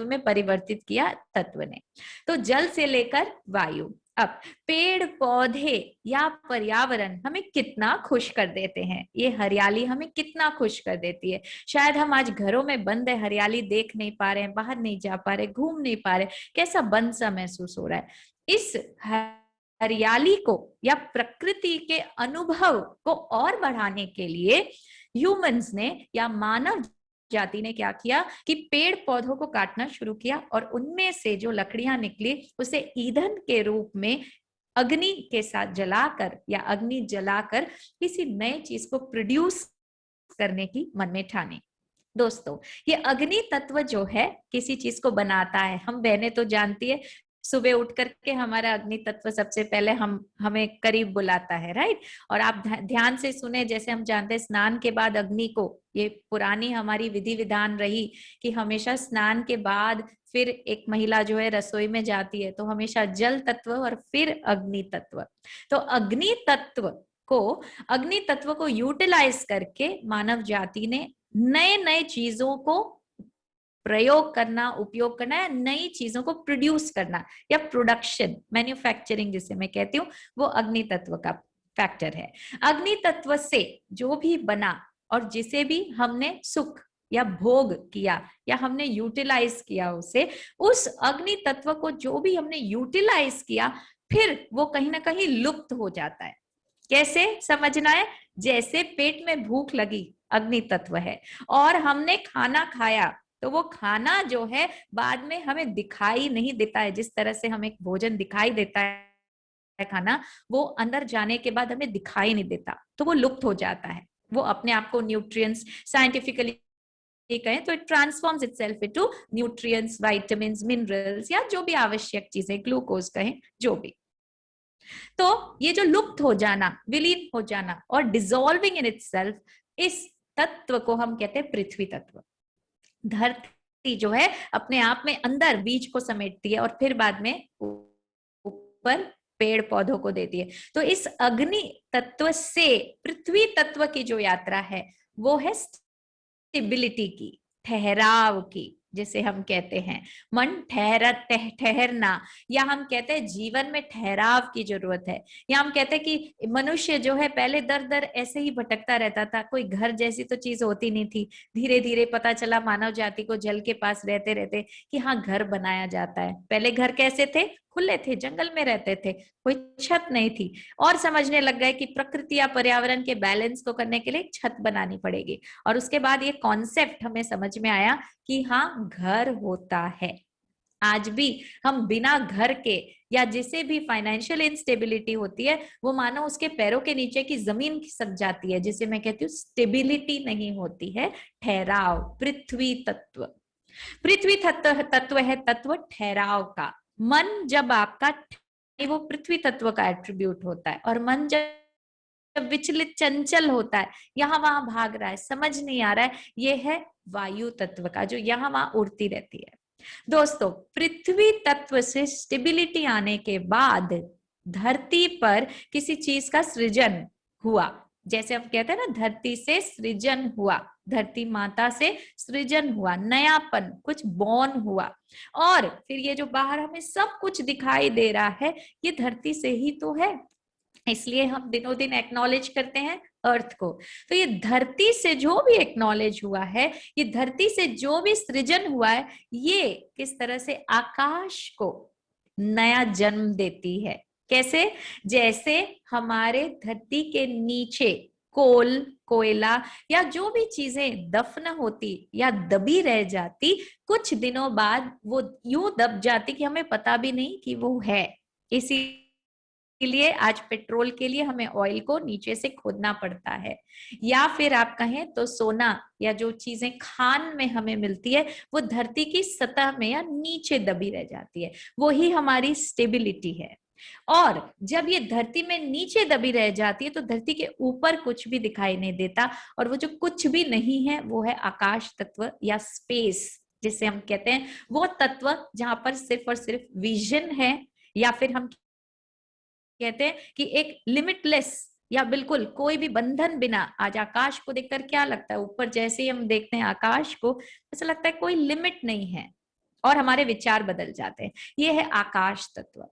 में परिवर्तित किया तत्व ने। तो जल से लेकर वायु। अब पेड़ पौधे या पर्यावरण हमें कितना खुश कर देते हैं, ये हरियाली हमें कितना खुश कर देती है। शायद हम आज घरों में बंद है, हरियाली देख नहीं पा रहे हैं, बाहर नहीं जा पा रहे, घूम नहीं पा रहे, कैसा बंद सा महसूस हो रहा है। इस हरियाली को या प्रकृति के अनुभव को और बढ़ाने के लिए ह्यूमंस ने या मानव जाति ने क्या किया कि पेड़ पौधों को काटना शुरू किया और उनमें से जो लकड़ियां निकली उसे ईंधन के रूप में अग्नि के साथ जलाकर या अग्नि जलाकर किसी नए चीज को प्रोड्यूस करने की मन में ठानी। दोस्तों, ये अग्नि तत्व जो है किसी चीज को बनाता है। हम बहनें तो जानती है, सुबह उठ करके हमारा अग्नि तत्व सबसे पहले हमें करीब बुलाता है, राइट। और आप ध्यान से सुने, जैसे हम जानते हैं स्नान के बाद अग्नि को, ये पुरानी हमारी विधि विधान रही कि हमेशा स्नान के बाद फिर एक महिला जो है रसोई में जाती है, तो हमेशा जल तत्व और फिर अग्नि तत्व। तो अग्नि तत्व को यूटिलाइज करके मानव जाति ने नए नए चीजों को प्रयोग करना, उपयोग करना, या नई चीजों को प्रोड्यूस करना, या प्रोडक्शन, मैन्युफैक्चरिंग जिसे मैं कहती हूँ, वो अग्नि तत्व का फैक्टर है। अग्नि तत्व से जो भी बना और जिसे भी हमने सुख या भोग किया या हमने यूटिलाइज किया उसे, उस अग्नि तत्व को जो भी हमने यूटिलाइज किया, फिर वो कहीं ना कहीं लुप्त हो जाता है। कैसे समझना है? जैसे पेट में भूख लगी, अग्नि तत्व है, और हमने खाना खाया, तो वो खाना जो है बाद में हमें दिखाई नहीं देता है। जिस तरह से हमें भोजन दिखाई देता है खाना, वो अंदर जाने के बाद हमें दिखाई नहीं देता, तो वो लुप्त हो जाता है। वो अपने आप को न्यूट्रिएंट्स, साइंटिफिकली कहें तो it transforms itself into nutrients, vitamins, minerals, या जो भी आवश्यक चीजें, ग्लूकोज कहें, जो भी। तो ये जो लुप्त हो जाना, विलीन हो जाना और डिसॉल्विंग इन इटसेल्फ, इस तत्व को हम कहते हैं पृथ्वी तत्व। धरती जो है अपने आप में अंदर बीज को समेटती है और फिर बाद में ऊपर पेड़ पौधों को देती है। तो इस अग्नि तत्व से पृथ्वी तत्व की जो यात्रा है वो है स्टेबिलिटी की, ठहराव की, जिसे हम कहते हैं मन ठहरना, या हम कहते हैं जीवन में ठहराव की जरूरत है। या हम कहते हैं कि मनुष्य जो है पहले दर दर ऐसे ही भटकता रहता था, कोई घर जैसी तो चीज होती नहीं थी। धीरे धीरे पता चला मानव जाति को जल के पास रहते रहते कि हाँ, घर बनाया जाता है। पहले घर कैसे थे? खुले थे, जंगल में रहते थे, कोई छत नहीं थी, और समझने लग गए कि प्रकृति या पर्यावरण के बैलेंस को करने के लिए एक छत बनानी पड़ेगी। और उसके बाद ये कॉन्सेप्ट हमें समझ में आया कि हाँ, घर होता है। आज भी हम बिना घर के, या जिसे भी फाइनेंशियल इंस्टेबिलिटी होती है, वो मानो उसके पैरों के नीचे की जमीन खिसक जाती है, जिसे मैं कहती हूँ स्टेबिलिटी नहीं होती है, ठहराव। पृथ्वी तत्व तत्व है तत्व ठहराव का। मन जब आपका, वो पृथ्वी तत्व का एट्रीब्यूट होता है। और मन जब विचलित, चंचल होता है, यहाँ वहां भाग रहा है, समझ नहीं आ रहा है, ये है वायु तत्व का, जो यहाँ वहां उड़ती रहती है। दोस्तों, पृथ्वी तत्व से स्टेबिलिटी आने के बाद धरती पर किसी चीज का सृजन हुआ। जैसे हम कहते हैं ना, धरती से सृजन हुआ, धरती माता से सृजन हुआ, नयापन, कुछ बॉर्न हुआ। और फिर ये जो बाहर हमें सब कुछ दिखाई दे रहा है, ये धरती से ही तो है। इसलिए हम दिनों दिन एक्नॉलेज करते हैं अर्थ को। तो ये धरती से जो भी एक्नॉलेज हुआ है, ये धरती से जो भी सृजन हुआ है, ये किस तरह से आकाश को नया जन्म देती है। कैसे? जैसे हमारे धरती के नीचे कोल, कोयला या जो भी चीजें दफन होती या दबी रह जाती, कुछ दिनों बाद वो यूं दब जाती कि हमें पता भी नहीं कि वो है। इसी के लिए, आज पेट्रोल के लिए हमें ऑयल को नीचे से खोदना पड़ता है, या फिर आप कहें तो सोना या जो चीजें खान में हमें मिलती है वो धरती की सतह में या नीचे दबी रह जाती है, वो ही हमारी स्टेबिलिटी है। और जब ये धरती में नीचे दबी रह जाती है तो धरती के ऊपर कुछ भी दिखाई नहीं देता, और वो जो कुछ भी नहीं है वो है आकाश तत्व या स्पेस, जिसे हम कहते हैं वो तत्व जहां पर सिर्फ और सिर्फ विजन है, या फिर हम कहते हैं कि एक लिमिटलेस या बिल्कुल कोई भी बंधन बिना। आज आकाश को देखकर क्या लगता है, ऊपर जैसे ही हम देखते हैं आकाश को ऐसा लगता है कोई लिमिट नहीं है, और हमारे विचार बदल जाते हैं। ये है आकाश तत्व।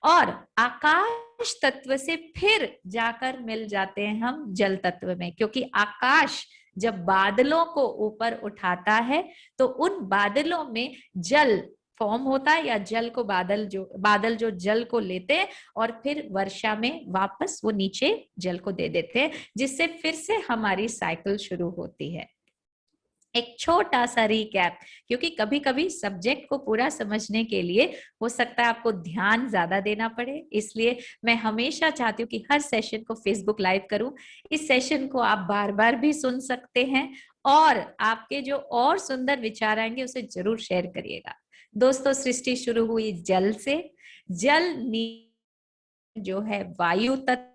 और आकाश तत्व से फिर जाकर मिल जाते हैं हम जल तत्व में, क्योंकि आकाश जब बादलों को ऊपर उठाता है तो उन बादलों में जल फॉर्म होता है, या जल को बादल जो जल को लेते हैं और फिर वर्षा में वापस वो नीचे जल को दे देते हैं, जिससे फिर से हमारी साइकिल शुरू होती है। एक छोटा सा रिकैप, क्योंकि कभी कभी सब्जेक्ट को पूरा समझने के लिए हो सकता है आपको ध्यान ज्यादा देना पड़े, इसलिए मैं हमेशा चाहती हूँ कि हर सेशन को फेसबुक लाइव करूं। इस सेशन को आप बार बार भी सुन सकते हैं, और आपके जो और सुंदर विचार आएंगे उसे जरूर शेयर करिएगा। दोस्तों, सृष्टि शुरू हुई जल से। जल जो है वायु तत्व,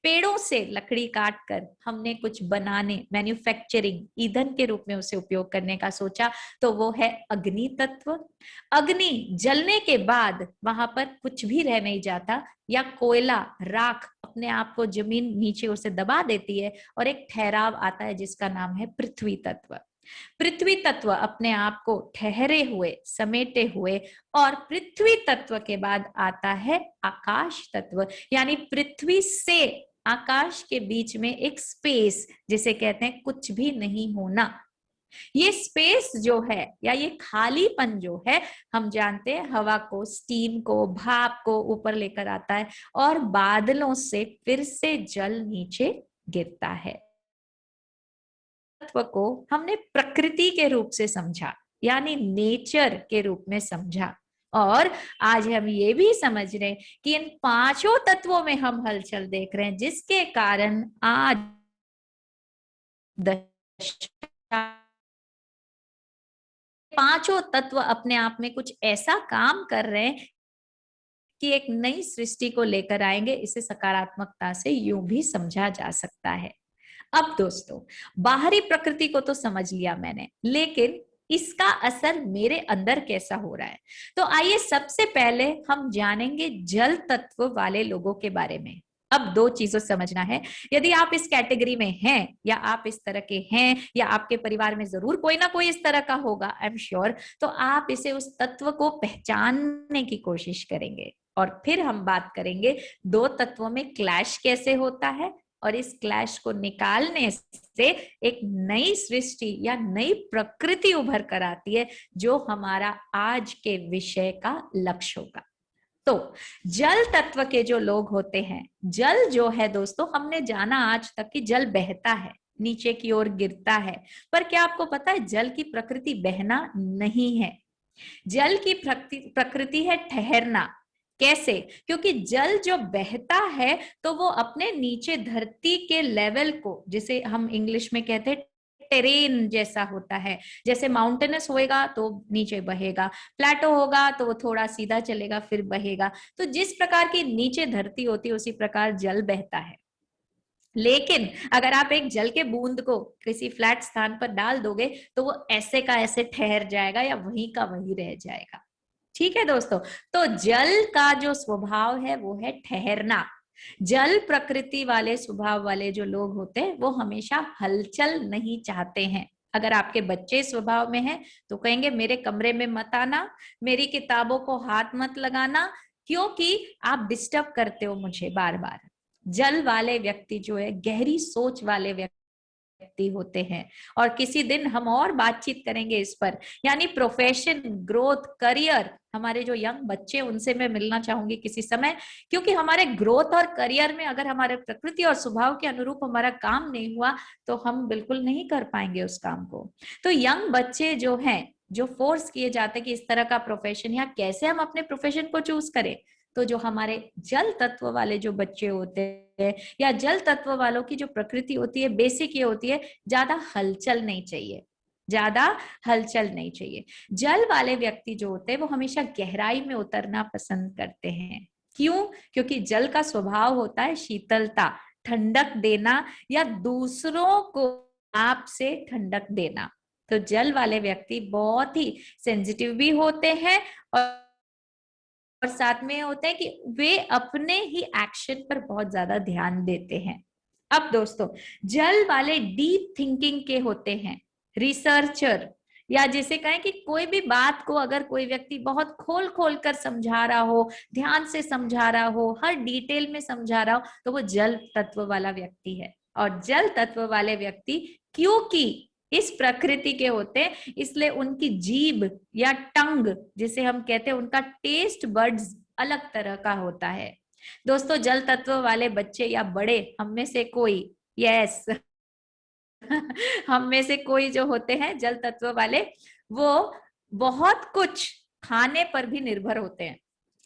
पेड़ों से लकड़ी काट कर हमने कुछ बनाने, मैन्युफैक्चरिंग, ईंधन के रूप में उसे उपयोग करने का सोचा, तो वो है अग्नि तत्व। अग्नि जलने के बाद वहां पर कुछ भी रह नहीं जाता, या कोयला, राख अपने आप को जमीन नीचे उसे दबा देती है और एक ठहराव आता है जिसका नाम है पृथ्वी तत्व। पृथ्वी तत्व अपने आप को ठहरे हुए, समेटे हुए, और पृथ्वी तत्व के बाद आता है आकाश तत्व, यानी पृथ्वी से आकाश के बीच में एक स्पेस, जिसे कहते हैं कुछ भी नहीं होना। ये स्पेस जो है या ये खालीपन जो है, हम जानते हैं हवा को, स्टीम को, भाप को ऊपर लेकर आता है और बादलों से फिर से जल नीचे गिरता है। तत्व को हमने प्रकृति के रूप से समझा, यानी नेचर के रूप में समझा, और आज हम ये भी समझ रहे हैं कि इन पांचों तत्वों में हम हलचल देख रहे हैं, जिसके कारण आज पांचों तत्व अपने आप में कुछ ऐसा काम कर रहे हैं कि एक नई सृष्टि को लेकर आएंगे। इसे सकारात्मकता से यूं भी समझा जा सकता है। अब दोस्तों, बाहरी प्रकृति को तो समझ लिया मैंने, लेकिन इसका असर मेरे अंदर कैसा हो रहा है, तो आइए सबसे पहले हम जानेंगे जल तत्व वाले लोगों के बारे में। अब दो चीजों समझना है, यदि आप इस कैटेगरी में हैं, या आप इस तरह के हैं, या आपके परिवार में जरूर कोई ना कोई इस तरह का होगा, आई एम श्योर, तो आप इसे, उस तत्व को पहचानने की कोशिश करेंगे, और फिर हम बात करेंगे दो तत्वों में क्लैश कैसे होता है, और इस क्लैश को निकालने से एक नई सृष्टि या नई प्रकृति उभर कर आती है, जो हमारा आज के विषय का लक्ष्य होगा। तो जल तत्व के जो लोग होते हैं, जल जो है दोस्तों, हमने जाना आज तक कि जल बहता है, नीचे की ओर गिरता है, पर क्या आपको पता है जल की प्रकृति बहना नहीं है। जल की प्रकृति है ठहरना। कैसे? क्योंकि जल जो बहता है तो वो अपने नीचे धरती के लेवल को, जिसे हम इंग्लिश में कहते हैं टेरेन जैसा होता है, जैसे माउंटेनस होएगा तो नीचे बहेगा, प्लेटो होगा तो वो थोड़ा सीधा चलेगा फिर बहेगा, तो जिस प्रकार की नीचे धरती होती है उसी प्रकार जल बहता है। लेकिन अगर आप एक जल के बूंद को किसी फ्लैट स्थान पर डाल दोगे तो वो ऐसे का ऐसे ठहर जाएगा या वहीं का वहीं रह जाएगा। ठीक है दोस्तों, तो जल का जो स्वभाव है वो है ठहरना। जल प्रकृति वाले स्वभाव वाले जो लोग होते हैं वो हमेशा हलचल नहीं चाहते हैं। अगर आपके बच्चे स्वभाव में हैं तो कहेंगे मेरे कमरे में मत आना, मेरी किताबों को हाथ मत लगाना, क्योंकि आप डिस्टर्ब करते हो मुझे बार बार। जल वाले व्यक्ति जो है गहरी सोच वाले व्यक्ति होते हैं, और किसी दिन हम और बातचीत करेंगे इस पर, यानी प्रोफेशन, ग्रोथ, करियर। हमारे जो यंग बच्चे, उनसे मैं मिलना चाहूंगी किसी समय, क्योंकि हमारे ग्रोथ और करियर में अगर हमारे प्रकृति और स्वभाव के अनुरूप हमारा काम नहीं हुआ तो हम बिल्कुल नहीं कर पाएंगे उस काम को। तो यंग बच्चे जो हैं, जो फोर्स किए जाते हैं कि इस तरह का प्रोफेशन, या कैसे हम अपने प्रोफेशन को चूज करें, तो जो हमारे जल तत्व वाले जो बच्चे होते हैं या जल तत्व वालों की जो प्रकृति होती है, बेसिक ये होती है, ज्यादा हलचल नहीं चाहिए, ज्यादा हलचल नहीं चाहिए। जल वाले व्यक्ति जो होते हैं वो हमेशा गहराई में उतरना पसंद करते हैं। क्यों? क्योंकि जल का स्वभाव होता है शीतलता, ठंडक देना या दूसरों को आप से ठंडक देना। तो जल वाले व्यक्ति बहुत ही सेंसिटिव भी होते हैं और साथ में होता है कि वे अपने ही एक्शन पर बहुत ज्यादा ध्यान देते हैं। अब दोस्तों, जल वाले डीप थिंकिंग के होते हैं, रिसर्चर, या जैसे कहें कि कोई भी बात को अगर कोई व्यक्ति बहुत खोल खोल कर समझा रहा हो, ध्यान से समझा रहा हो, हर डिटेल में समझा रहा हो, तो वो जल तत्व वाला व्यक्ति है। और जल तत्व वाले व्यक्ति क्योंकि इस प्रकृति के होते हैं, इसलिए उनकी जीभ या टंग जिसे हम कहते हैं, उनका टेस्ट बड्स अलग तरह का होता है। दोस्तों, जल तत्व वाले बच्चे या बड़े, हम में से कोई, यस हम में से कोई जो होते हैं जल तत्व वाले, वो बहुत कुछ खाने पर भी निर्भर होते हैं।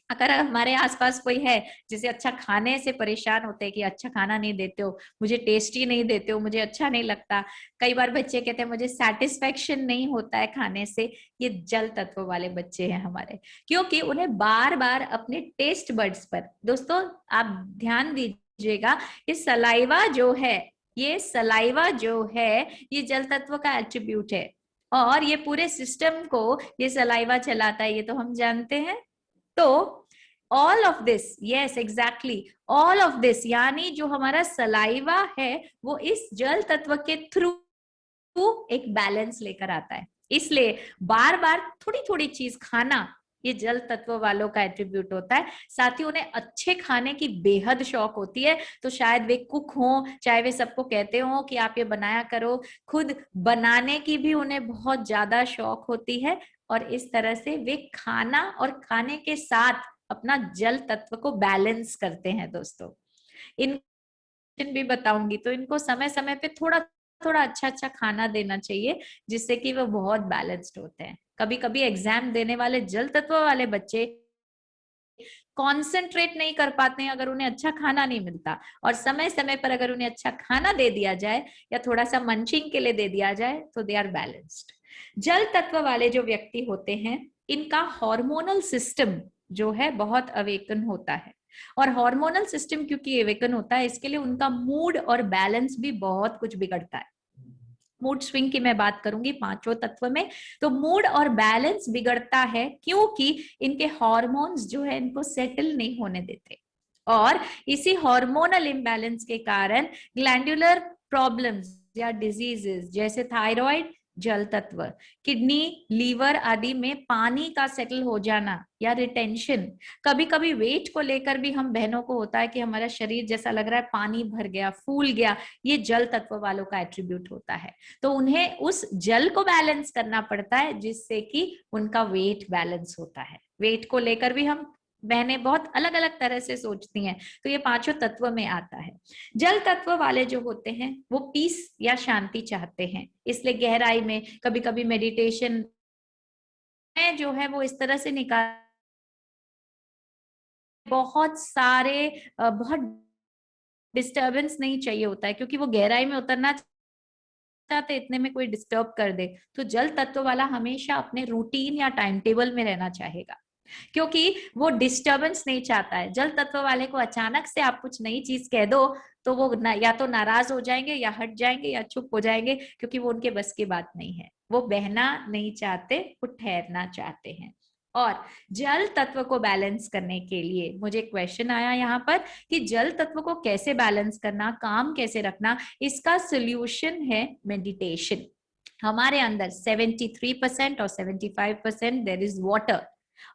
अगर हमारे आसपास कोई है जिसे अच्छा खाने से परेशान होते हैं कि अच्छा खाना नहीं देते हो, मुझे टेस्टी नहीं देते हो, मुझे अच्छा नहीं लगता, कई बार बच्चे कहते हैं मुझे सेटिस्फेक्शन नहीं होता है खाने से, ये जल तत्व वाले बच्चे हैं हमारे, क्योंकि उन्हें बार बार अपने टेस्ट बड्स पर, दोस्तों आप ध्यान दीजिएगा, ये सलाइवा जो है, ये सलाइवा जो है, ये जल तत्व का एट्रीब्यूट है और ये पूरे सिस्टम को ये सलाइवा चलाता है, ये तो हम जानते हैं। तो all of this, yes exactly, all of this यानी जो हमारा सलाइवा है वो इस जल तत्व के थ्रू एक बैलेंस लेकर आता है। इसलिए बार बार थोड़ी थोड़ी चीज खाना ये जल तत्व वालों का एट्रीब्यूट होता है। साथ ही उन्हें अच्छे खाने की बेहद शौक होती है, तो शायद वे कुक हों, चाहे वे सबको कहते हो कि आप ये बनाया करो, खुद बनाने की भी उन्हें बहुत ज्यादा शौक होती है। और इस तरह से वे खाना और खाने के साथ अपना जल तत्व को बैलेंस करते हैं। दोस्तों, इन भी बताऊंगी, तो इनको समय समय पे थोड़ा थोड़ा अच्छा अच्छा खाना देना चाहिए, जिससे कि वो बहुत बैलेंस्ड होते हैं। कभी कभी एग्जाम देने वाले जल तत्व वाले बच्चे कॉन्सेंट्रेट नहीं कर पाते हैं अगर उन्हें अच्छा खाना नहीं मिलता, और समय समय पर अगर उन्हें अच्छा खाना दे दिया जाए या थोड़ा सा मंचिंग के लिए दे दिया जाए तो दे आर बैलेंस्ड। जल तत्व वाले जो व्यक्ति होते हैं, इनका हार्मोनल सिस्टम जो है बहुत अवेकन होता है, और हार्मोनल सिस्टम क्योंकि अवेकन होता है, इसके लिए उनका मूड और बैलेंस भी बहुत कुछ बिगड़ता है। मूड स्विंग की मैं बात करूंगी पांचों तत्व में, तो मूड और बैलेंस बिगड़ता है क्योंकि इनके हार्मोन्स जो है इनको सेटल नहीं होने देते, और इसी हार्मोनल इम्बैलेंस के कारण ग्लैंडुलर प्रॉब्लम्स या डिजीजेस जैसे थायराइड, जल तत्व, किडनी, लीवर आदि में पानी का सेटल हो जाना या रिटेंशन, कभी कभी वेट को लेकर भी हम बहनों को होता है कि हमारा शरीर जैसा लग रहा है पानी भर गया, फूल गया, ये जल तत्व वालों का एट्रीब्यूट होता है। तो उन्हें उस जल को बैलेंस करना पड़ता है जिससे कि उनका वेट बैलेंस होता है। वेट को लेकर भी हम बहनें बहुत अलग अलग तरह से सोचती हैं, तो ये पांचों तत्व में आता है। जल तत्व वाले जो होते हैं वो पीस या शांति चाहते हैं, इसलिए गहराई में कभी कभी मेडिटेशन में जो है वो इस तरह से निकाल, बहुत सारे बहुत डिस्टर्बेंस नहीं चाहिए होता है, क्योंकि वो गहराई में उतरना चाहते इतने में कोई डिस्टर्ब कर दे, तो जल तत्व वाला हमेशा अपने रूटीन या टाइम टेबल में रहना चाहेगा, क्योंकि वो डिस्टरबेंस नहीं चाहता है। जल तत्व वाले को अचानक से आप कुछ नई चीज कह दो तो वो या तो नाराज हो जाएंगे या हट जाएंगे या चुप हो जाएंगे, क्योंकि वो उनके बस की बात नहीं है। वो बहना नहीं चाहते, वो ठहरना चाहते हैं। और जल तत्व को बैलेंस करने के लिए मुझे क्वेश्चन आया यहाँ पर कि जल तत्व को कैसे बैलेंस करना, काम कैसे रखना, इसका सोल्यूशन है मेडिटेशन। हमारे अंदर 73% और 75% देयर इज वाटर,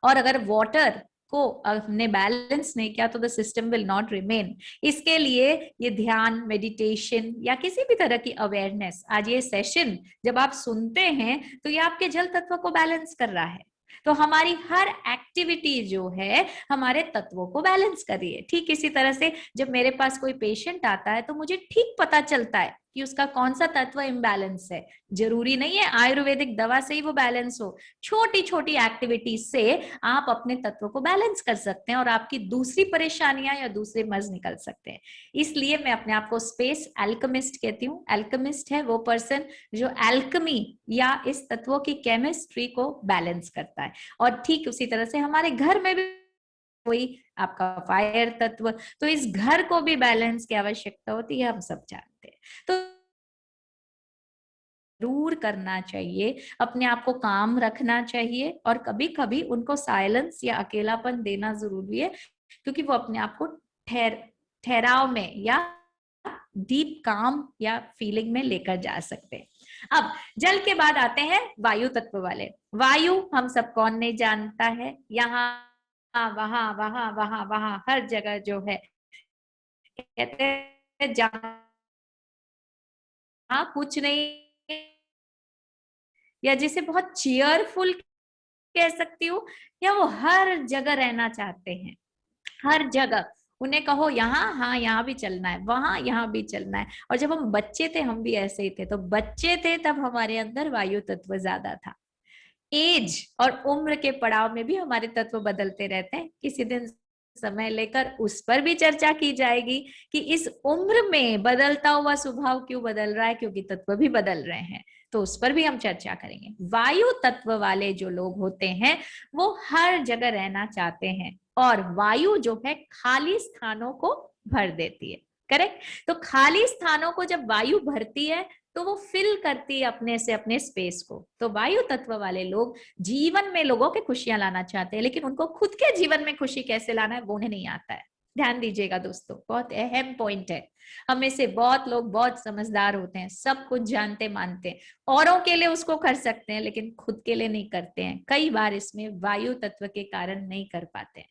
और अगर वाटर को हमने बैलेंस नहीं किया तो the system will not remain. इसके लिए ये ध्यान, मेडिटेशन या किसी भी तरह की अवेयरनेस, आज ये सेशन जब आप सुनते हैं तो ये आपके जल तत्व को बैलेंस कर रहा है। तो हमारी हर एक्टिविटी जो है हमारे तत्वों को बैलेंस कर रही है। ठीक इसी तरह से जब मेरे पास कोई पेशेंट आता है तो मुझे ठीक पता चलता है कि उसका कौन सा तत्व इम्बैलेंस है। जरूरी नहीं है आयुर्वेदिक दवा से ही वो बैलेंस हो, छोटी छोटी एक्टिविटीज से आप अपने तत्व को बैलेंस कर सकते हैं और आपकी दूसरी परेशानियां या दूसरे मर्ज निकल सकते हैं। इसलिए मैं अपने आप को स्पेस एल्केमिस्ट कहती हूँ। एल्केमिस्ट है वो पर्सन जो एल्केमी या इस तत्वों की केमिस्ट्री को बैलेंस करता है। और ठीक उसी तरह से हमारे घर में भी कोई आपका फायर तत्व, तो इस घर को भी बैलेंस की आवश्यकता होती है, हम सब जानते हैं। तो जरूर करना चाहिए, अपने आप को काम रखना चाहिए और कभी कभी उनको साइलेंस या अकेलापन देना जरूरी है, क्योंकि वो अपने आप को ठहराव में या डीप काम या फीलिंग में लेकर जा सकते हैं। अब जल के बाद आते हैं वायु तत्व वाले। वायु हम सब कौन नहीं जानता है, यहाँ वहां वहां वहां वहां हर जगह जो है कहते हैं जहां कुछ नहीं, या जिसे बहुत चीयरफुल कह सकती हूँ, या वो हर जगह रहना चाहते हैं। हर जगह उन्हें कहो यहाँ, हाँ यहाँ भी चलना है, वहां यहाँ भी चलना है। और जब हम बच्चे थे हम भी ऐसे ही थे। तो बच्चे थे तब हमारे अंदर वायु तत्व ज्यादा था। एज और उम्र के पड़ाव में भी हमारे तत्व बदलते रहते हैं। किसी दिन समय लेकर उस पर भी चर्चा की जाएगी कि इस उम्र में बदलता हुआ स्वभाव क्यों बदल रहा है, क्योंकि तत्व भी बदल रहे हैं। तो उस पर भी हम चर्चा करेंगे। वायु तत्व वाले जो लोग होते हैं वो हर जगह रहना चाहते हैं, और वायु जो है खाली स्थानों को भर देती है। करेक्ट। तो खाली स्थानों को जब वायु भरती है तो वो फिल करती है अपने से अपने स्पेस को। तो वायु तत्व वाले लोग जीवन में लोगों के खुशियां लाना चाहते हैं, लेकिन उनको खुद के जीवन में खुशी कैसे लाना है वो उन्हें नहीं आता है। ध्यान दीजिएगा दोस्तों, बहुत अहम पॉइंट है। हमें से बहुत लोग बहुत समझदार होते हैं, सब कुछ जानते मानते हैं, औरों के लिए उसको कर सकते हैं लेकिन खुद के लिए नहीं करते हैं। कई बार इसमें वायु तत्व के कारण नहीं कर पाते हैं।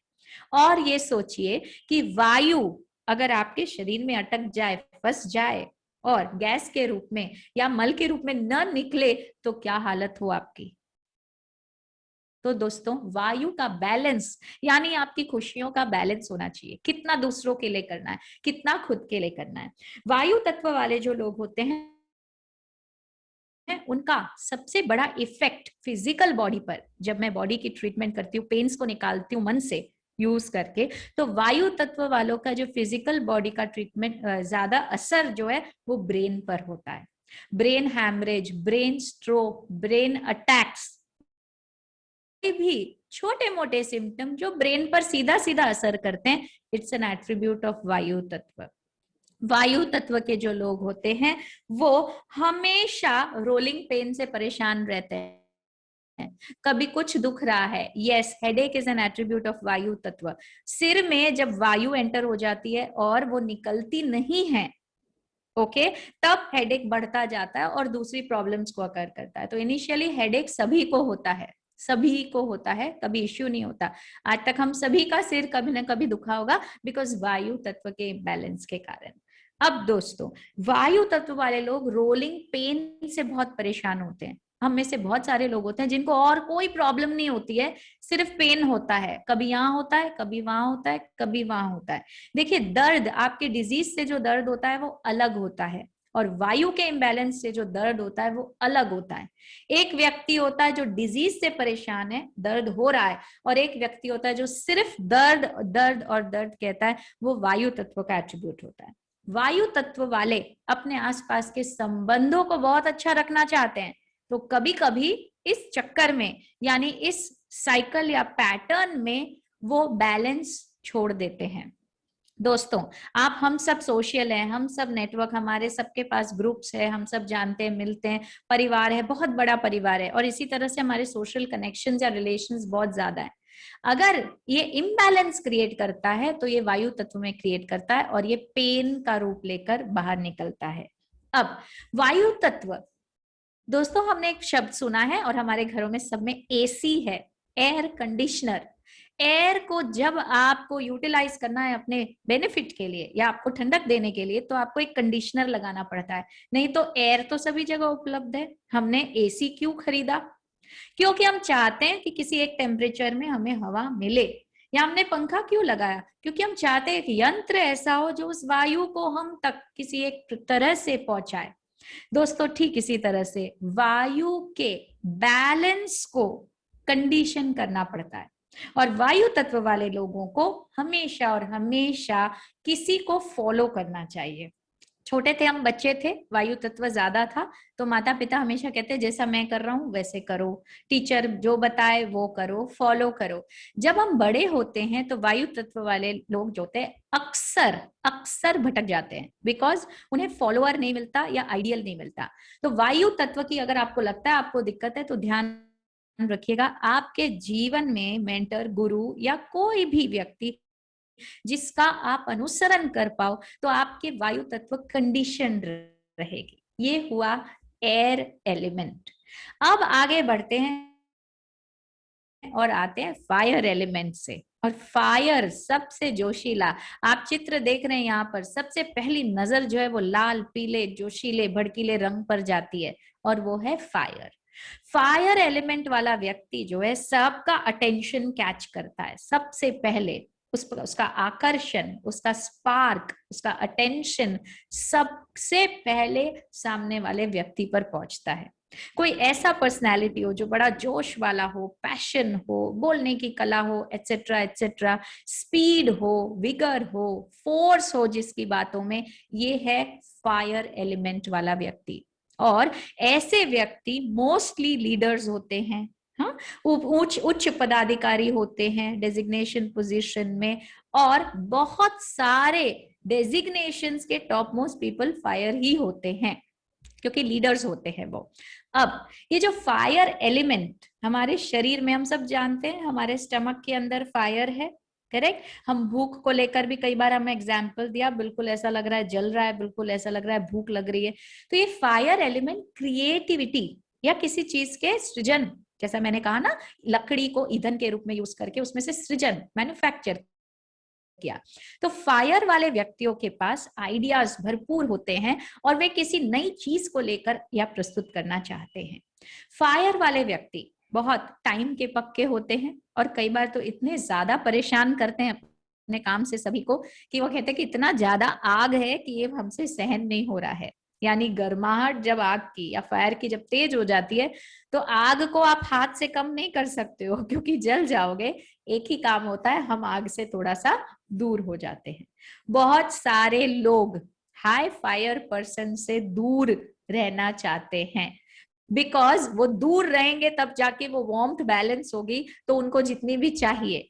और ये सोचिए कि वायु अगर आपके शरीर में अटक जाए, फंस जाए और गैस के रूप में या मल के रूप में न निकले तो क्या हालत हो आपकी। तो दोस्तों वायु का बैलेंस यानी आपकी खुशियों का बैलेंस होना चाहिए। कितना दूसरों के लिए करना है, कितना खुद के लिए करना है। वायु तत्व वाले जो लोग होते हैं उनका सबसे बड़ा इफेक्ट फिजिकल बॉडी पर, जब मैं बॉडी की ट्रीटमेंट करती हूँ, पेन्स को निकालती हूँ मन से यूज करके, तो वायु तत्व वालों का जो फिजिकल बॉडी का ट्रीटमेंट ज्यादा असर जो है वो ब्रेन पर होता है। Brain haemorrhage, brain stroke, brain attacks, भी छोटे मोटे सिम्टम जो ब्रेन पर सीधा सीधा असर करते हैं, इट्स एन एट्रीब्यूट ऑफ वायु तत्व। वायु तत्व के जो लोग होते हैं वो हमेशा रोलिंग पेन से परेशान रहते हैं। कभी कुछ दुख रहा है, yes, headache is an attribute of वायु तत्व। सिर में जब वायु एंटर हो जाती है और वो निकलती नहीं है, ओके, तब हेडेक बढ़ता जाता है और दूसरी प्रॉब्लम्स को अकर करता है। तो इनिशियली हेडेक सभी को होता है, सभी को होता है, कभी इश्यू नहीं होता। आज तक हम सभी का सिर कभी ना कभी दुखा होगा बिकॉज वायु तत्व के बैलेंस के कारण। अब दोस्तों वायु तत्व वाले लोग रोलिंग पेन से बहुत परेशान होते हैं। हम में से बहुत सारे लोग होते हैं जिनको और कोई प्रॉब्लम नहीं होती है, सिर्फ पेन होता है। कभी यहाँ होता है, कभी वहां होता है, कभी वहां होता है। देखिए दर्द, आपके डिजीज से जो दर्द होता है वो अलग होता है, और वायु के इम्बैलेंस से जो दर्द होता है वो अलग होता है। एक व्यक्ति होता है जो डिजीज से परेशान है, दर्द हो रहा है, और एक व्यक्ति होता है जो सिर्फ दर्द दर्द और दर्द कहता है, वो वायु तत्व का एट्रीब्यूट होता है। वायु तत्व वाले अपने आसपास के संबंधों को बहुत अच्छा रखना चाहते हैं, तो कभी कभी इस चक्कर में यानी इस साइकिल या पैटर्न में वो बैलेंस छोड़ देते हैं। दोस्तों आप, हम सब सोशल हैं, हम सब नेटवर्क, हमारे सबके पास ग्रुप्स है, हम सब जानते हैं, मिलते हैं, परिवार है, बहुत बड़ा परिवार है, और इसी तरह से हमारे सोशल कनेक्शंस या रिलेशंस बहुत ज्यादा है। अगर ये इम्बैलेंस क्रिएट करता है तो ये वायु तत्व में क्रिएट करता है और ये पेन का रूप लेकर बाहर निकलता है। अब वायु तत्व, दोस्तों हमने एक शब्द सुना है और हमारे घरों में सब में एसी है, एयर कंडीशनर। एयर को जब आपको यूटिलाइज करना है अपने बेनिफिट के लिए या आपको ठंडक देने के लिए, तो आपको एक कंडीशनर लगाना पड़ता है, नहीं तो एयर तो सभी जगह उपलब्ध है। हमने एसी क्यों खरीदा? क्योंकि हम चाहते हैं कि किसी एक टेम्परेचर में हमें हवा मिले। या हमने पंखा क्यों लगाया? क्योंकि हम चाहते हैं कि यंत्र ऐसा हो जो उस वायु को हम तक किसी एक तरह से पहुंचाए। दोस्तों ठीक इसी तरह से वायु के बैलेंस को कंडीशन करना पड़ता है, और वायु तत्व वाले लोगों को हमेशा और हमेशा किसी को फॉलो करना चाहिए। छोटे थे हम, बच्चे थे, वायु तत्व ज्यादा था, तो माता पिता हमेशा कहते जैसा मैं कर रहा हूं वैसे करो, टीचर जो बताए वो करो, फॉलो करो। जब हम बड़े होते हैं तो वायु तत्व वाले लोग जो होते हैं अक्सर अक्सर भटक जाते हैं, बिकॉज उन्हें फॉलोअर नहीं मिलता या आइडियल नहीं मिलता। तो वायु तत्व की अगर आपको लगता है आपको दिक्कत है तो ध्यान रखिएगा, आपके जीवन में मेंटर, गुरु या कोई भी व्यक्ति जिसका आप अनुसरण कर पाओ तो आपके वायु तत्व कंडीशन रहेगी। ये हुआ एयर एलिमेंट। अब आगे बढ़ते हैं और आते हैं फायर एलिमेंट से। और फायर सबसे जोशीला, आप चित्र देख रहे हैं यहाँ पर, सबसे पहली नजर जो है वो लाल पीले जोशीले भड़कीले रंग पर जाती है, और वो है फायर। फायर एलिमेंट वाला व्यक्ति जो है सबका अटेंशन कैच करता है सबसे पहले, उसका आकर्षण, उसका स्पार्क, उसका अटेंशन सबसे पहले सामने वाले व्यक्ति पर पहुंचता है। कोई ऐसा पर्सनालिटी हो जो बड़ा जोश वाला हो, पैशन हो, बोलने की कला हो, एटसेट्रा एटसेट्रा, स्पीड हो, विगर हो, फोर्स हो जिसकी बातों में, ये है फायर एलिमेंट वाला व्यक्ति। और ऐसे व्यक्ति मोस्टली लीडर्स होते हैं, हाँ, उच्च पदाधिकारी होते हैं डेजिग्नेशन पोजीशन में, और बहुत सारे डेजिग्नेशंस के टॉप मोस्ट पीपल फायर ही होते हैं क्योंकि लीडर्स होते हैं वो। अब ये जो फायर एलिमेंट हमारे शरीर में, हम सब जानते हैं हमारे स्टमक के अंदर फायर है, करेक्ट। हम भूख को लेकर भी कई बार हमें एग्जाम्पल दिया, बिल्कुल ऐसा लग रहा है जल रहा है, बिल्कुल ऐसा लग रहा है भूख लग रही है। तो ये फायर एलिमेंट क्रिएटिविटी या किसी चीज के सृजन, जैसा मैंने कहा ना, लकड़ी को ईंधन के रूप में यूज करके उसमें से सृजन, मैन्युफैक्चर किया। तो फायर वाले व्यक्तियों के पास आइडियाज भरपूर होते हैं और वे किसी नई चीज को लेकर या प्रस्तुत करना चाहते हैं। फायर वाले व्यक्ति बहुत टाइम के पक्के होते हैं और कई बार तो इतने ज्यादा परेशान करते हैं अपने काम से सभी को कि वो कहते हैं कि इतना ज्यादा आग है कि ये हमसे सहन नहीं हो रहा है। यानी गर्माहट जब आग की या फायर की जब तेज हो जाती है तो आग को आप हाथ से कम नहीं कर सकते हो क्योंकि जल जाओगे। एक ही काम होता है, हम आग से थोड़ा सा दूर हो जाते हैं। बहुत सारे लोग हाई फायर पर्सन से दूर रहना चाहते हैं, बिकॉज वो दूर रहेंगे तब जाके वो वार्मथ बैलेंस होगी, तो उनको जितनी भी चाहिए।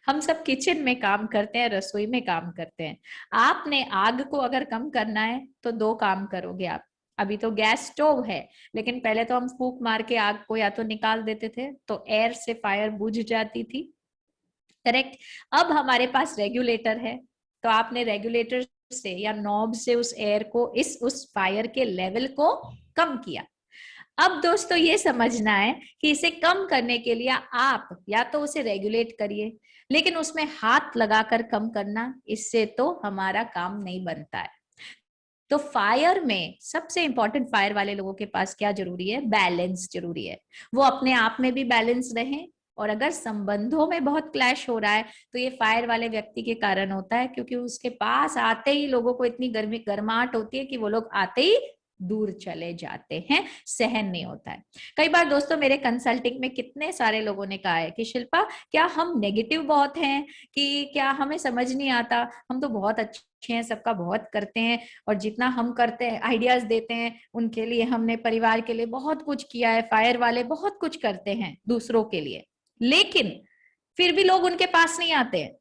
हम सब किचन में काम करते हैं, रसोई में काम करते हैं। आपने आग को अगर कम करना है तो दो काम करोगे आप। अभी तो गैस स्टोव है, लेकिन पहले तो हम फूंक मार के आग को या तो निकाल देते थे तो एयर से फायर बुझ जाती थी, करेक्ट। अब हमारे पास रेगुलेटर है, तो आपने रेगुलेटर से या नॉब से उस एयर को, उस फायर के लेवल को कम किया। अब दोस्तों ये समझना है कि इसे कम करने के लिए आप या तो उसे रेगुलेट करिए, लेकिन उसमें हाथ लगाकर कम करना, इससे तो हमारा काम नहीं बनता है। तो फायर में सबसे इंपॉर्टेंट, फायर वाले लोगों के पास क्या जरूरी है? बैलेंस जरूरी है। वो अपने आप में भी बैलेंस रहें, और अगर संबंधों में बहुत क्लैश हो रहा है तो ये फायर वाले व्यक्ति के कारण होता है, क्योंकि उसके पास आते ही लोगों को इतनी गर्माहट होती है कि वो लोग आते ही दूर चले जाते हैं, सहन नहीं होता है। कई बार दोस्तों मेरे कंसल्टिंग में कितने सारे लोगों ने कहा है कि शिल्पा क्या हम नेगेटिव बहुत हैं, कि क्या हमें समझ नहीं आता, हम तो बहुत अच्छे हैं, सबका बहुत करते हैं, और जितना हम करते हैं, आइडियाज देते हैं, उनके लिए हमने परिवार के लिए बहुत कुछ किया है। फायर वाले बहुत कुछ करते हैं दूसरों के लिए, लेकिन फिर भी लोग उनके पास नहीं आते हैं।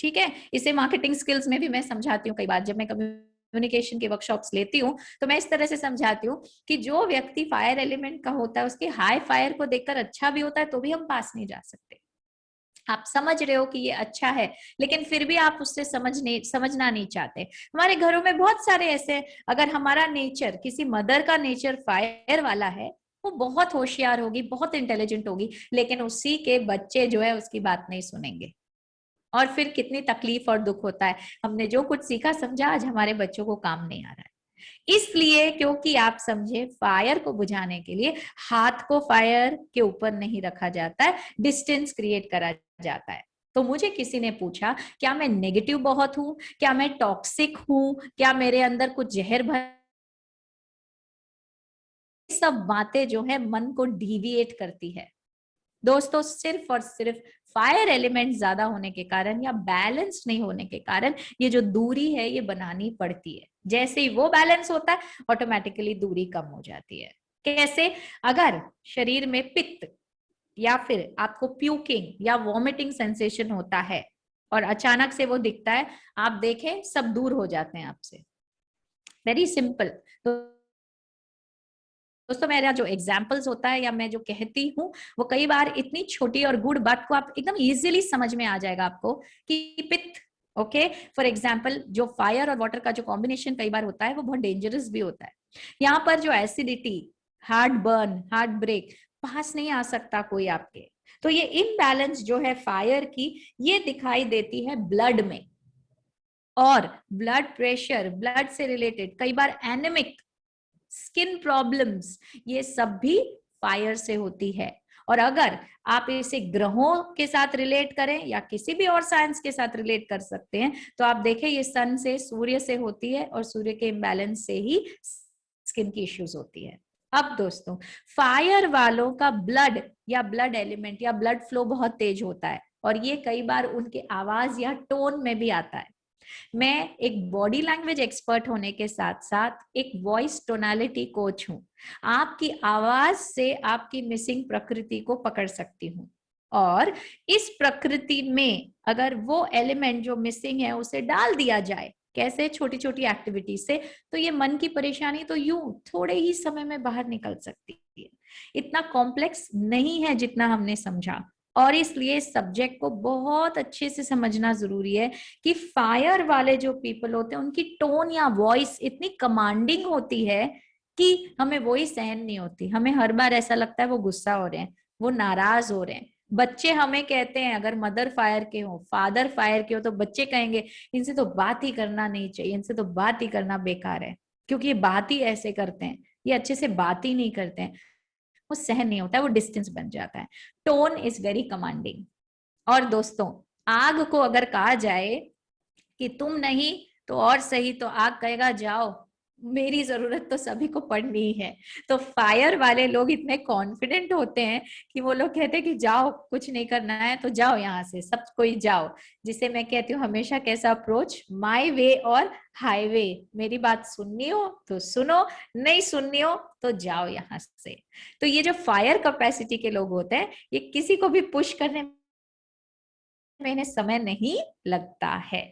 ठीक है, इसे मार्केटिंग स्किल्स में भी मैं समझाती हूँ। कई बार जब मैं कम्युनिकेशन के वर्कशॉप्स लेती हूँ तो मैं इस तरह से समझाती हूँ कि जो व्यक्ति फायर एलिमेंट का होता है उसके हाई फायर को देखकर अच्छा भी होता है तो भी हम पास नहीं जा सकते। आप समझ रहे हो कि ये अच्छा है, लेकिन फिर भी आप उससे समझना नहीं चाहते। हमारे घरों में बहुत सारे ऐसे, अगर हमारा नेचर, किसी मदर का नेचर फायर वाला है, वो बहुत होशियार होगी, बहुत इंटेलिजेंट होगी, लेकिन उसी के बच्चे जो है उसकी बात नहीं सुनेंगे, और फिर कितनी तकलीफ और दुख होता है। हमने जो कुछ सीखा समझा, आज हमारे बच्चों को काम नहीं आ रहा है। इसलिए क्योंकि आप समझे, फायर को बुझाने के लिए हाथ को फायर के ऊपर नहीं रखा जाता है, डिस्टेंस क्रिएट करा जाता है। तो मुझे किसी ने पूछा क्या मैं नेगेटिव बहुत हूं, क्या मैं टॉक्सिक हूं, क्या मेरे अंदर कुछ जहर भर, सब बातें जो है मन को डिविएट करती है। दोस्तों सिर्फ और सिर्फ फायर एलिमेंट ज्यादा होने के कारण या बैलेंस नहीं होने के कारण ये जो दूरी है ये बनानी पड़ती है। जैसे ही वो बैलेंस होता है ऑटोमेटिकली दूरी कम हो जाती है। कैसे? अगर शरीर में पित्त या फिर आपको प्यूकिंग या वॉमिटिंग सेंसेशन होता है और अचानक से वो दिखता है, आप देखें सब दूर हो जाते हैं आपसे। Very simple. दोस्तों मेरा जो एग्जाम्पल्स होता है या मैं जो कहती हूँ वो कई बार इतनी छोटी और गुड बात को आप एकदम इजीली समझ में आ जाएगा आपको कि पित्त, ओके, फॉर एग्जाम्पल जो फायर और वाटर का जो कॉम्बिनेशन कई बार होता है वो बहुत डेंजरस भी होता है। यहाँ पर जो acidity, heart burn, heart break, पास नहीं आ सकता कोई आपके। तो ये इम्बैलेंस जो है फायर की, ये दिखाई देती है ब्लड में। और ब्लड प्रेशर, ब्लड से रिलेटेड कई बार एनेमिक, स्किन प्रॉब्लम्स, ये सब भी फायर से होती है। और अगर आप इसे ग्रहों के साथ रिलेट करें या किसी भी और साइंस के साथ रिलेट कर सकते हैं, तो आप देखें ये सन से, सूर्य से होती है और सूर्य के इम्बैलेंस से ही स्किन की इश्यूज होती है। अब दोस्तों फायर वालों का ब्लड या ब्लड एलिमेंट या ब्लड फ्लो बहुत तेज होता है और ये कई बार उनके आवाज या टोन में भी आता है। मैं एक बॉडी लैंग्वेज एक्सपर्ट होने के साथ साथ एक वॉइस टोनालिटी कोच हूं। आपकी आवाज से आपकी मिसिंग प्रकृति को पकड़ सकती हूँ और इस प्रकृति में अगर वो एलिमेंट जो मिसिंग है उसे डाल दिया जाए, कैसे? छोटी छोटी एक्टिविटी से, तो ये मन की परेशानी तो यूं थोड़े ही समय में बाहर निकल सकती है। इतना कॉम्प्लेक्स नहीं है जितना हमने समझा। और इसलिए सब्जेक्ट को बहुत अच्छे से समझना जरूरी है कि फायर वाले जो पीपल होते हैं उनकी टोन या वॉइस इतनी कमांडिंग होती है कि हमें वही सहन नहीं होती। हमें हर बार ऐसा लगता है वो गुस्सा हो रहे हैं, वो नाराज हो रहे हैं। बच्चे हमें कहते हैं, अगर मदर फायर के हो, फादर फायर के हो, तो बच्चे कहेंगे इनसे तो बात ही करना नहीं चाहिए, इनसे तो बात ही करना बेकार है, क्योंकि ये बात ही ऐसे करते हैं, ये अच्छे से बात ही नहीं करते हैं। वो सहन नहीं होता है, वो डिस्टेंस बन जाता है। Tone is very commanding. और दोस्तों आग को अगर कहा जाए कि तुम नहीं तो और सही, तो आग कहेगा जाओ, मेरी जरूरत तो सभी को पड़नी ही है। तो फायर वाले लोग इतने कॉन्फिडेंट होते हैं कि वो लोग कहते हैं कि जाओ, कुछ नहीं करना है तो जाओ यहाँ से, सब कोई जाओ। जिसे मैं कहती हूँ हमेशा कैसा अप्रोच, माय वे और हाईवे। मेरी बात सुननी हो तो सुनो, नहीं सुननी हो तो जाओ यहाँ से। तो ये जो फायर कैपेसिटी के लोग होते हैं, ये किसी को भी पुश करने में इन्हें समय नहीं लगता है।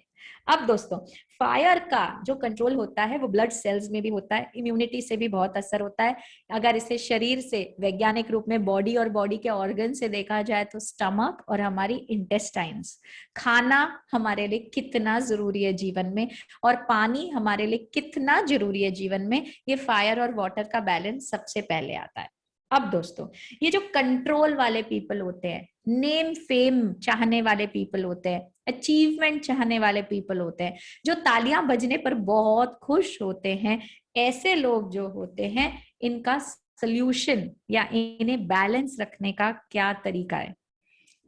अब दोस्तों फायर का जो कंट्रोल होता है वो ब्लड सेल्स में भी होता है, इम्यूनिटी से भी बहुत असर होता है। अगर इसे शरीर से वैज्ञानिक रूप में बॉडी और बॉडी के ऑर्गन से देखा जाए तो स्टमक और हमारी इंटेस्टाइन्स, खाना हमारे लिए कितना जरूरी है जीवन में और पानी हमारे लिए कितना जरूरी है जीवन में, ये फायर और वाटर का बैलेंस सबसे पहले आता है। अब दोस्तों ये जो कंट्रोल वाले पीपल होते हैं, नेम फेम चाहने वाले पीपल होते हैं, अचीवमेंट चाहने वाले पीपल होते हैं, जो तालियां बजने पर बहुत खुश होते हैं, ऐसे लोग जो होते हैं, इनका सल्यूशन या इन्हें बैलेंस रखने का क्या तरीका है?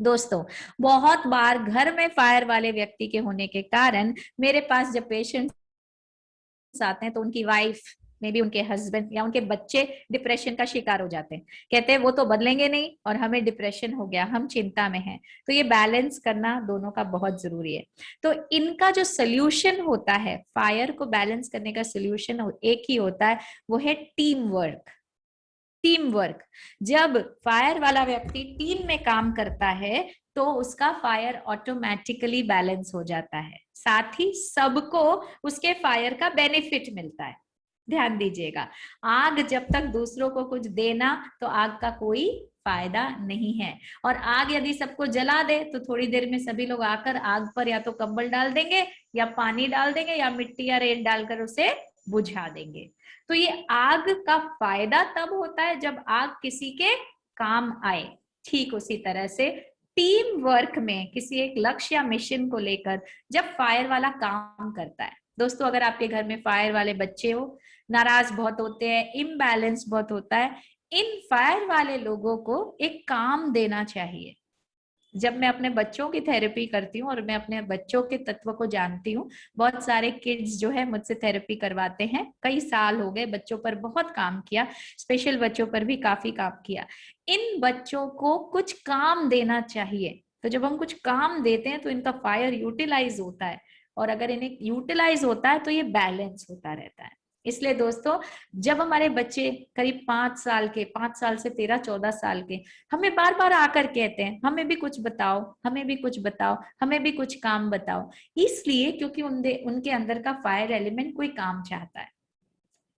दोस्तों बहुत बार घर में फायर वाले व्यक्ति के होने के कारण मेरे पास जब पेशेंट्स आते हैं तो उनकी वाइफ, मे बी उनके हस्बैंड या उनके बच्चे डिप्रेशन का शिकार हो जाते हैं। कहते हैं वो तो बदलेंगे नहीं और हमें डिप्रेशन हो गया, हम चिंता में हैं। तो ये बैलेंस करना दोनों का बहुत जरूरी है। तो इनका जो सोल्यूशन होता है, फायर को बैलेंस करने का सोल्यूशन एक ही होता है, वो है टीम वर्क। टीम वर्क, जब फायर वाला व्यक्ति टीम में काम करता है तो उसका फायर ऑटोमेटिकली बैलेंस हो जाता है, साथ ही सबको उसके फायर का बेनिफिट मिलता है। ध्यान दीजिएगा, आग जब तक दूसरों को कुछ देना तो आग का कोई फायदा नहीं है। और आग यदि सबको जला दे तो थोड़ी देर में सभी लोग आकर आग पर या तो कंबल डाल देंगे या पानी डाल देंगे या मिट्टी या रेत डालकर उसे बुझा देंगे। तो ये आग का फायदा तब होता है जब आग किसी के काम आए। ठीक उसी तरह से टीम वर्क में किसी एक लक्ष्य या मिशन को लेकर जब फायर वाला काम करता है दोस्तों अगर आपके घर में फायर वाले बच्चे हो, नाराज बहुत होते हैं, इम्बैलेंस बहुत होता है, इन फायर वाले लोगों को एक काम देना चाहिए। जब मैं अपने बच्चों की थेरेपी करती हूँ और मैं अपने बच्चों के तत्व को जानती हूँ, बहुत सारे किड्स जो है मुझसे थेरेपी करवाते हैं, कई साल हो गए, बच्चों पर बहुत काम किया, स्पेशल बच्चों पर भी काफी काम किया। इन बच्चों को कुछ काम देना चाहिए। तो जब हम कुछ काम देते हैं तो इनका फायर यूटिलाइज होता है, और अगर इन्हें यूटिलाइज होता है तो ये बैलेंस होता रहता है। इसलिए दोस्तों, जब हमारे बच्चे करीब 5 साल के, 5 साल से 13-14 साल के हमें बार बार आकर कहते हैं हमें भी कुछ बताओ, हमें भी कुछ बताओ, हमें भी कुछ काम बताओ, इसलिए क्योंकि उनके अंदर का फायर एलिमेंट कोई काम चाहता है।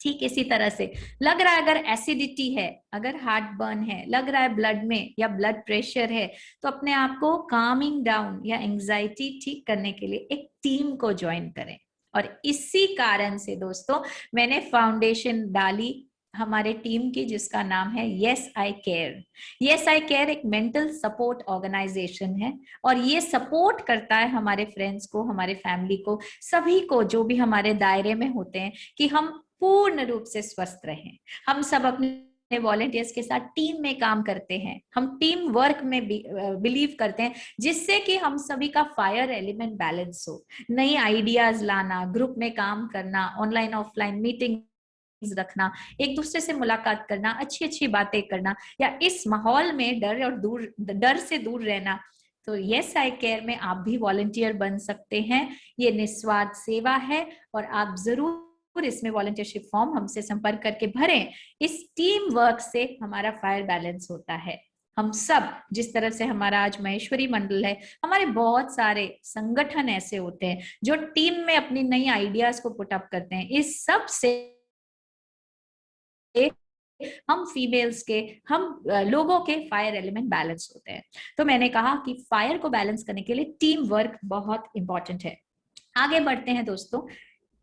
ठीक इसी तरह से लग रहा है अगर एसिडिटी है, अगर हार्ट बर्न है, लग रहा है ब्लड में या ब्लड प्रेशर है, तो अपने आप को कामिंग डाउन या एंजाइटी ठीक करने के लिए एक टीम को ज्वाइन करें। और इसी कारण से दोस्तों मैंने फाउंडेशन डाली हमारे टीम की, जिसका नाम है yes I care. Yes I care एक मेंटल सपोर्ट ऑर्गेनाइजेशन है, और ये सपोर्ट करता है हमारे फ्रेंड्स को, हमारे फैमिली को, सभी को जो भी हमारे दायरे में होते हैं, कि हम पूर्ण रूप से स्वस्थ रहें। हम सब अपने वॉलंटियर्स के साथ टीम में काम करते हैं, हम टीम वर्क में बिलीव करते हैं, जिससे कि हम सभी का फायर एलिमेंट बैलेंस हो। नई आइडियाज लाना, ग्रुप में काम करना, ऑनलाइन ऑफलाइन मीटिंग रखना, एक दूसरे से मुलाकात करना, अच्छी अच्छी बातें करना, या इस माहौल में डर से दूर रहना। तो यस आई केयर में आप भी वॉलंटियर बन सकते हैं। ये निस्वार्थ सेवा है, और आप जरूर इसमें वॉलंटियरशिप फॉर्म हमसे संपर्क करके भरें। इस टीम वर्क से हमारा फायर बैलेंस होता है। हम सब, जिस तरह से हमारा आज महेश्वरी मंडल है, हमारे बहुत सारे संगठन ऐसे होते हैं जो टीम में अपनी नई आइडियाज को पुट अप करते हैं। इस सब से हम फीमेल्स के, हम लोगों के फायर एलिमेंट बैलेंस होते हैं। तो मैंने कहा कि फायर को बैलेंस करने के लिए टीम वर्क बहुत इंपॉर्टेंट है। आगे बढ़ते हैं दोस्तों,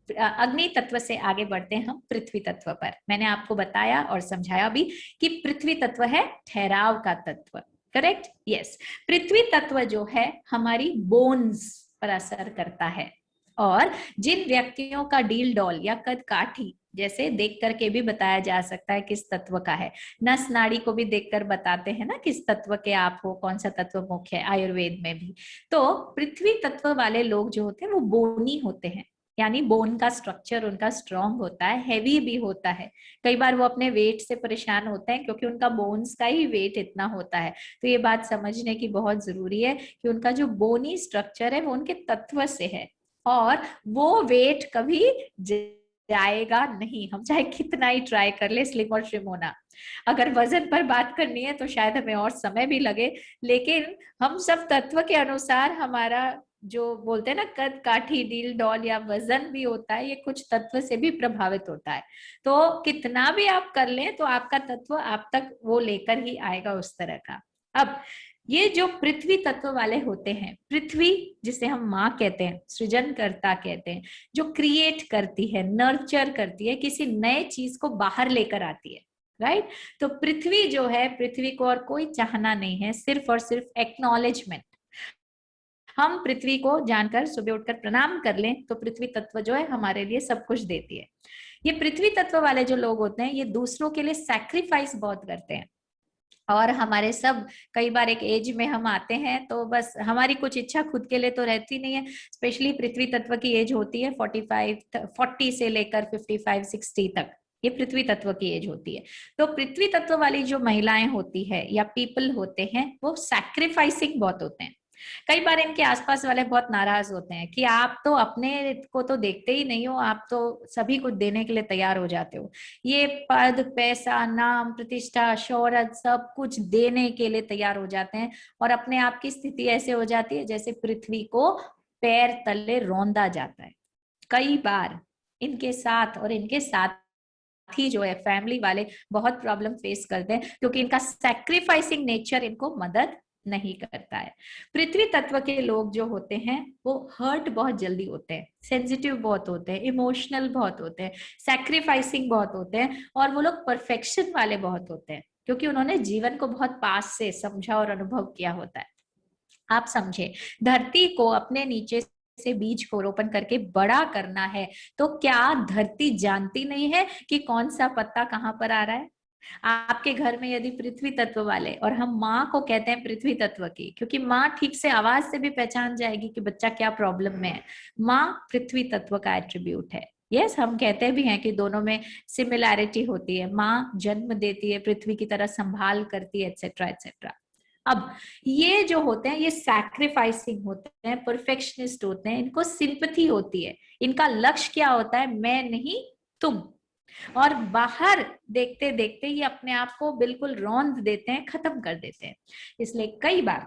अग्नि तत्व से आगे बढ़ते हैं हम पृथ्वी तत्व पर। मैंने आपको बताया और समझाया भी कि पृथ्वी तत्व है ठहराव का तत्व, करेक्ट? यस। पृथ्वी तत्व जो है हमारी बोन्स पर असर करता है, और जिन व्यक्तियों का डील डॉल या कद काठी, जैसे देख करके भी बताया जा सकता है किस तत्व का है, नस नाड़ी को भी देखकर बताते हैं ना किस तत्व के आप हो, कौन सा तत्व मुख्य है, आयुर्वेद में भी। तो पृथ्वी तत्व वाले लोग जो होते हैं वो बोनी होते हैं, यानी बोन का स्ट्रक्चर उनका स्ट्रांग होता है, हैवी भी होता है। कई बार वो अपने वेट से परेशान होते हैं क्योंकि उनका बोन्स का ही वेट इतना होता है। तो ये बात समझने की बहुत जरूरी है कि उनका जो बोनी स्ट्रक्चर है वो उनके तत्व से है, और वो वेट कभी जाएगा नहीं, हम चाहे कितना ही ट्राई कर ले स्लिम और ट्रिम होना। अगर वजन पर बात करनी है तो शायद हमें और समय भी लगे, लेकिन हम सब तत्व के अनुसार हमारा जो बोलते हैं ना कद काठी डील डॉल या वजन भी होता है, ये कुछ तत्व से भी प्रभावित होता है। तो कितना भी आप कर लें तो आपका तत्व आप तक वो लेकर ही आएगा उस तरह का। अब ये जो पृथ्वी तत्व वाले होते हैं, पृथ्वी जिसे हम माँ कहते हैं, सृजनकर्ता कहते हैं, जो क्रिएट करती है, नर्चर करती है, किसी नए चीज को बाहर लेकर आती है, राइट? तो पृथ्वी जो है, पृथ्वी को और कोई चाहना नहीं है, सिर्फ और सिर्फ एक्नॉलेजमेंट। हम पृथ्वी को जानकर सुबह उठकर प्रणाम कर लें तो पृथ्वी तत्व जो है हमारे लिए सब कुछ देती है। ये पृथ्वी तत्व वाले जो लोग होते हैं ये दूसरों के लिए सैक्रिफाइस बहुत करते हैं, और हमारे सब कई बार एक एज में हम आते हैं तो बस हमारी कुछ इच्छा खुद के लिए तो रहती नहीं है। स्पेशली पृथ्वी तत्व की एज होती है 40 से लेकर 55-60 तक, ये पृथ्वी तत्व की एज होती है। तो पृथ्वी तत्व वाली जो महिलाएं होती है या पीपल होते हैं वो सैक्रिफाइसिंग बहुत होते हैं। कई बार इनके आसपास वाले बहुत नाराज होते हैं कि आप तो अपने को तो देखते ही नहीं हो, आप तो सभी कुछ देने के लिए तैयार हो जाते हो। ये पद, पैसा, नाम, प्रतिष्ठा, शोहरत सब कुछ देने के लिए तैयार हो जाते हैं, और अपने आप की स्थिति ऐसे हो जाती है जैसे पृथ्वी को पैर तले रौंदा जाता है। कई बार इनके साथ और इनके साथ ही जो है फैमिली वाले बहुत प्रॉब्लम फेस करते हैं, क्योंकि इनका सैक्रिफाइसिंग नेचर इनको मदद नहीं करता है। पृथ्वी तत्व के लोग जो होते हैं वो हर्ट बहुत जल्दी होते हैं, सेंसिटिव बहुत होते हैं, इमोशनल बहुत होते हैं, सैक्रिफाइसिंग बहुत होते हैं, और वो लोग परफेक्शन वाले बहुत होते हैं, क्योंकि उन्होंने जीवन को बहुत पास से समझा और अनुभव किया होता है। आप समझे, धरती को अपने नीचे से बीज को रोपण करके बड़ा करना है, तो क्या धरती जानती नहीं है कि कौन सा पत्ता कहाँ पर आ रहा है? आपके घर में यदि पृथ्वी तत्व वाले, और हम माँ को कहते हैं पृथ्वी तत्व की, क्योंकि माँ ठीक से आवाज से भी पहचान जाएगी कि बच्चा क्या प्रॉब्लम में है। माँ पृथ्वी तत्व का एट्रीब्यूट है। यस, हम कहते भी हैं कि दोनों में सिमिलैरिटी होती है। माँ जन्म देती है, पृथ्वी की तरह संभाल करती है, एटसेट्रा एटसेट्रा। अब ये जो होते हैं ये सैक्रिफाइसिंग होते हैं, परफेक्शनिस्ट होते हैं, इनको सिंपैथी होती है। इनका लक्ष्य क्या होता है? मैं नहीं तुम। और बाहर देखते देखते ये अपने आप को बिल्कुल रौंद देते हैं, खत्म कर देते हैं। इसलिए कई बार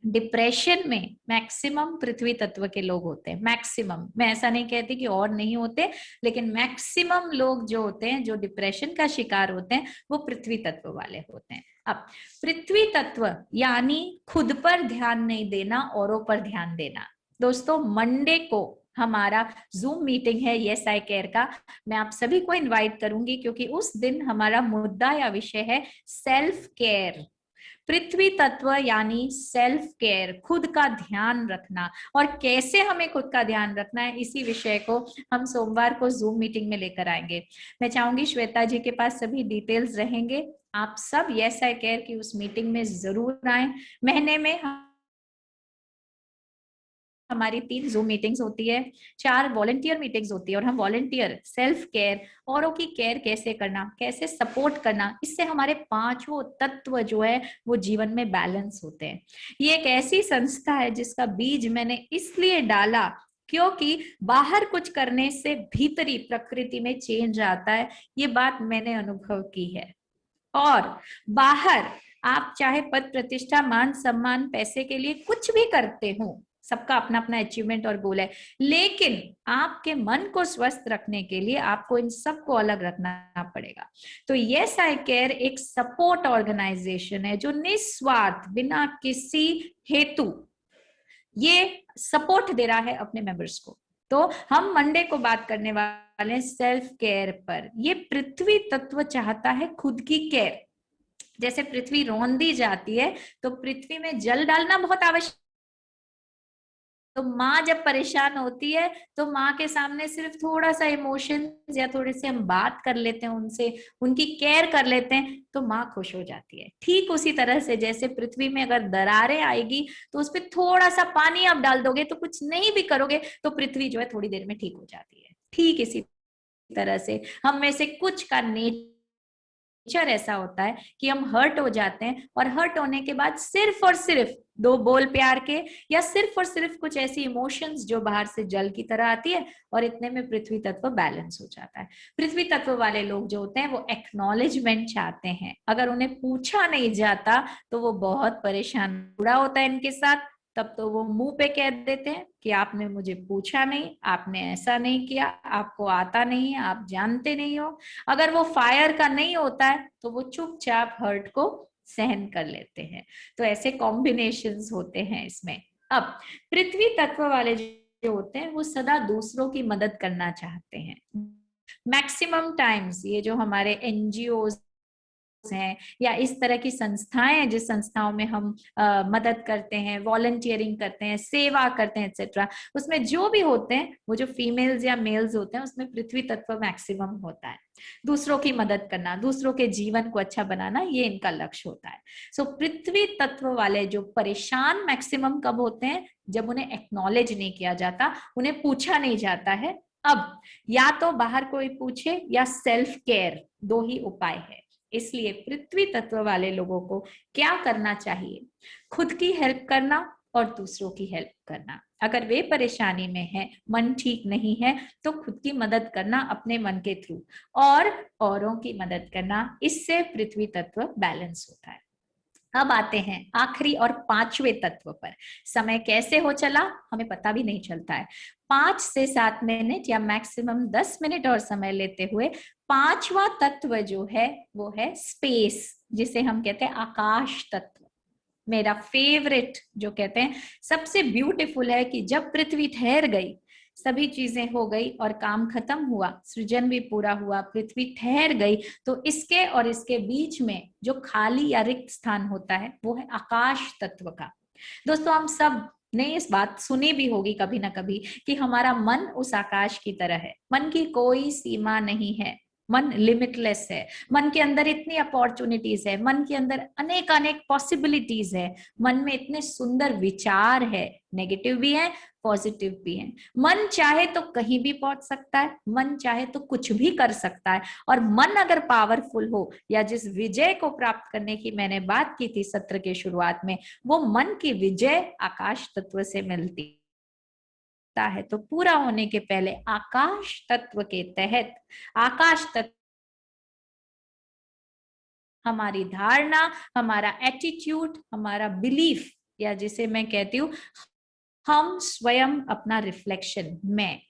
डिप्रेशन में मैक्सिमम पृथ्वी तत्व के लोग होते हैं। मैक्सिमम, मैं ऐसा नहीं कहती कि और नहीं होते, लेकिन मैक्सिमम लोग जो होते हैं, जो डिप्रेशन का शिकार होते हैं, वो पृथ्वी तत्व वाले होते हैं। अब पृथ्वी तत्व यानी खुद पर ध्यान नहीं देना, औरों पर ध्यान देना। दोस्तों, मंडे को हमारा जूम मीटिंग है यस आई केयर का। मैं आप सभी को इनवाइट करूंगी, क्योंकि उस दिन हमारा मुद्दा या विषय है सेल्फ केयर। पृथ्वी तत्व यानी सेल्फ केयर, खुद का ध्यान रखना। और कैसे हमें खुद का ध्यान रखना है, इसी विषय को हम सोमवार को जूम मीटिंग में लेकर आएंगे। मैं चाहूंगी श्वेता जी के पास सभी डिटेल्स रहेंगे। आप सब यस आई केयर की उस मीटिंग में जरूर आए। महीने में हमारी 3 जूम मीटिंग्स होती है, 4 वॉलंटियर मीटिंग्स होती है, और हम वॉलंटियर सेल्फ केयर, औरों की केयर कैसे करना, कैसे सपोर्ट करना, इससे हमारे 5 तत्व जो है वो जीवन में बैलेंस होते हैं। ये एक ऐसी संस्था है जिसका बीज मैंने इसलिए डाला क्योंकि बाहर कुछ करने से भीतरी प्रकृति में चेंज आता है। ये बात मैंने अनुभव की है। और बाहर आप चाहे पद प्रतिष्ठा, मान सम्मान, पैसे के लिए कुछ भी करते हो, सबका अपना अपना अचीवमेंट और गोल है, लेकिन आपके मन को स्वस्थ रखने के लिए आपको इन सबको अलग रखना पड़ेगा। तो यस आई केयर एक सपोर्ट ऑर्गेनाइजेशन है जो निस्वार्थ, बिना किसी हेतु ये सपोर्ट दे रहा है अपने मेंबर्स को। तो हम मंडे को बात करने वाले हैं सेल्फ केयर पर। ये पृथ्वी तत्व चाहता है खुद की केयर। जैसे पृथ्वी रौंदी जाती है तो पृथ्वी में जल डालना बहुत आवश्यक। तो माँ जब परेशान होती है तो माँ के सामने सिर्फ थोड़ा सा इमोशंस या थोड़े से हम बात कर लेते हैं उनसे, उनकी केयर कर लेते हैं, तो माँ खुश हो जाती है। ठीक उसी तरह से जैसे पृथ्वी में अगर दरारें आएगी तो उस पर थोड़ा सा पानी आप डाल दोगे, तो कुछ नहीं भी करोगे तो पृथ्वी जो है थोड़ी देर में ठीक हो जाती है। ठीक इसी तरह से हम में से कुछ का नेचर ऐसा होता है कि हम हर्ट हो जाते हैं, और हर्ट होने के बाद सिर्फ और सिर्फ 2 बोल प्यार के, या सिर्फ और सिर्फ कुछ ऐसी इमोशंस जो बाहर से जल की तरह आती है, और इतने में पृथ्वी तत्व बैलेंस हो जाता है। पृथ्वी तत्व वाले लोग जो होते हैं वो एक्नॉलेजमेंट चाहते हैं। अगर उन्हें पूछा नहीं जाता तो वो बहुत परेशान बुरा होता है इनके साथ। तब तो वो मुंह पे कह देते हैं कि आपने मुझे पूछा नहीं, आपने ऐसा नहीं किया, आपको आता नहीं है, आप जानते नहीं हो। अगर वो फायर का नहीं होता है तो वो चुपचाप हर्ट को सहन कर लेते हैं। तो ऐसे कॉम्बिनेशंस होते हैं इसमें। अब पृथ्वी तत्व वाले जो होते हैं वो सदा दूसरों की मदद करना चाहते हैं। मैक्सिमम टाइम्स ये जो हमारे एनजीओ हैं या इस तरह की संस्थाएं हैं जिस संस्थाओं में हम मदद करते हैं, वॉलंटियरिंग करते हैं, सेवा करते हैं एक्सेट्रा, उसमें जो भी होते हैं वो जो फीमेल्स या मेल्स होते हैं उसमें पृथ्वी तत्व मैक्सिमम होता है। दूसरों की मदद करना, दूसरों के जीवन को अच्छा बनाना, ये इनका लक्ष्य होता है। सो पृथ्वी तत्व वाले जो परेशान मैक्सिमम कब होते हैं? जब उन्हें एक्नॉलेज नहीं किया जाता, उन्हें पूछा नहीं जाता है। अब या तो बाहर कोई पूछे या सेल्फ केयर, 2 ही उपाय है। इसलिए पृथ्वी तत्व वाले लोगों को क्या करना चाहिए? खुद की हेल्प करना और दूसरों की हेल्प करना। अगर वे परेशानी में हैं, मन ठीक नहीं है, तो खुद की मदद करना अपने मन के थ्रू, और औरों की मदद करना, इससे पृथ्वी तत्व बैलेंस होता है। अब आते हैं आखिरी और 5वें तत्व पर। समय कैसे हो चला हमें पता भी नहीं चलता है। 5 से 7 मिनट या मैक्सिमम 10 मिनट और समय लेते हुए 5वां तत्व जो है वो है स्पेस, जिसे हम कहते हैं आकाश तत्व। मेरा फेवरेट, जो कहते हैं सबसे ब्यूटीफुल है कि जब पृथ्वी ठहर गई, सभी चीजें हो गई और काम खत्म हुआ, सृजन भी पूरा हुआ, पृथ्वी ठहर गई, तो इसके और इसके बीच में जो खाली या रिक्त स्थान होता है वो है आकाश तत्व का। दोस्तों, हम सब ने इस बात सुनी भी होगी कभी ना कभी कि हमारा मन उस आकाश की तरह है। मन की कोई सीमा नहीं है, मन लिमिटलेस है, मन के अंदर इतनी अपॉर्चुनिटीज है, मन के अंदर अनेक अनेक पॉसिबिलिटीज है, मन में इतने सुंदर विचार है, नेगेटिव भी है पॉजिटिव भी है। मन चाहे तो कहीं भी पहुंच सकता है, मन चाहे तो कुछ भी कर सकता है। और मन अगर पावरफुल हो, या जिस विजय को प्राप्त करने की मैंने बात की थी सत्र के शुरुआत में, वो मन की विजय आकाश तत्व से मिलती है। तो पूरा होने के पहले आकाश तत्व के तहत, आकाश तत्व हमारी धारणा, हमारा एटीट्यूड, हमारा बिलीफ, या जिसे मैं कहती हूँ हम स्वयं अपना रिफ्लेक्शन, मैं,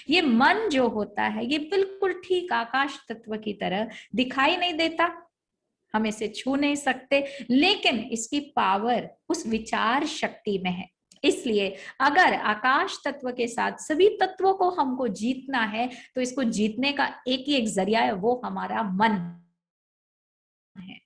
ये मन जो होता है ये बिल्कुल ठीक आकाश तत्व की तरह दिखाई नहीं देता, हम इसे छू नहीं सकते, लेकिन इसकी पावर उस विचार शक्ति में है। इसलिए अगर आकाश तत्व के साथ सभी तत्वों को हमको जीतना है, तो इसको जीतने का एक ही एक जरिया है, वो हमारा मन है।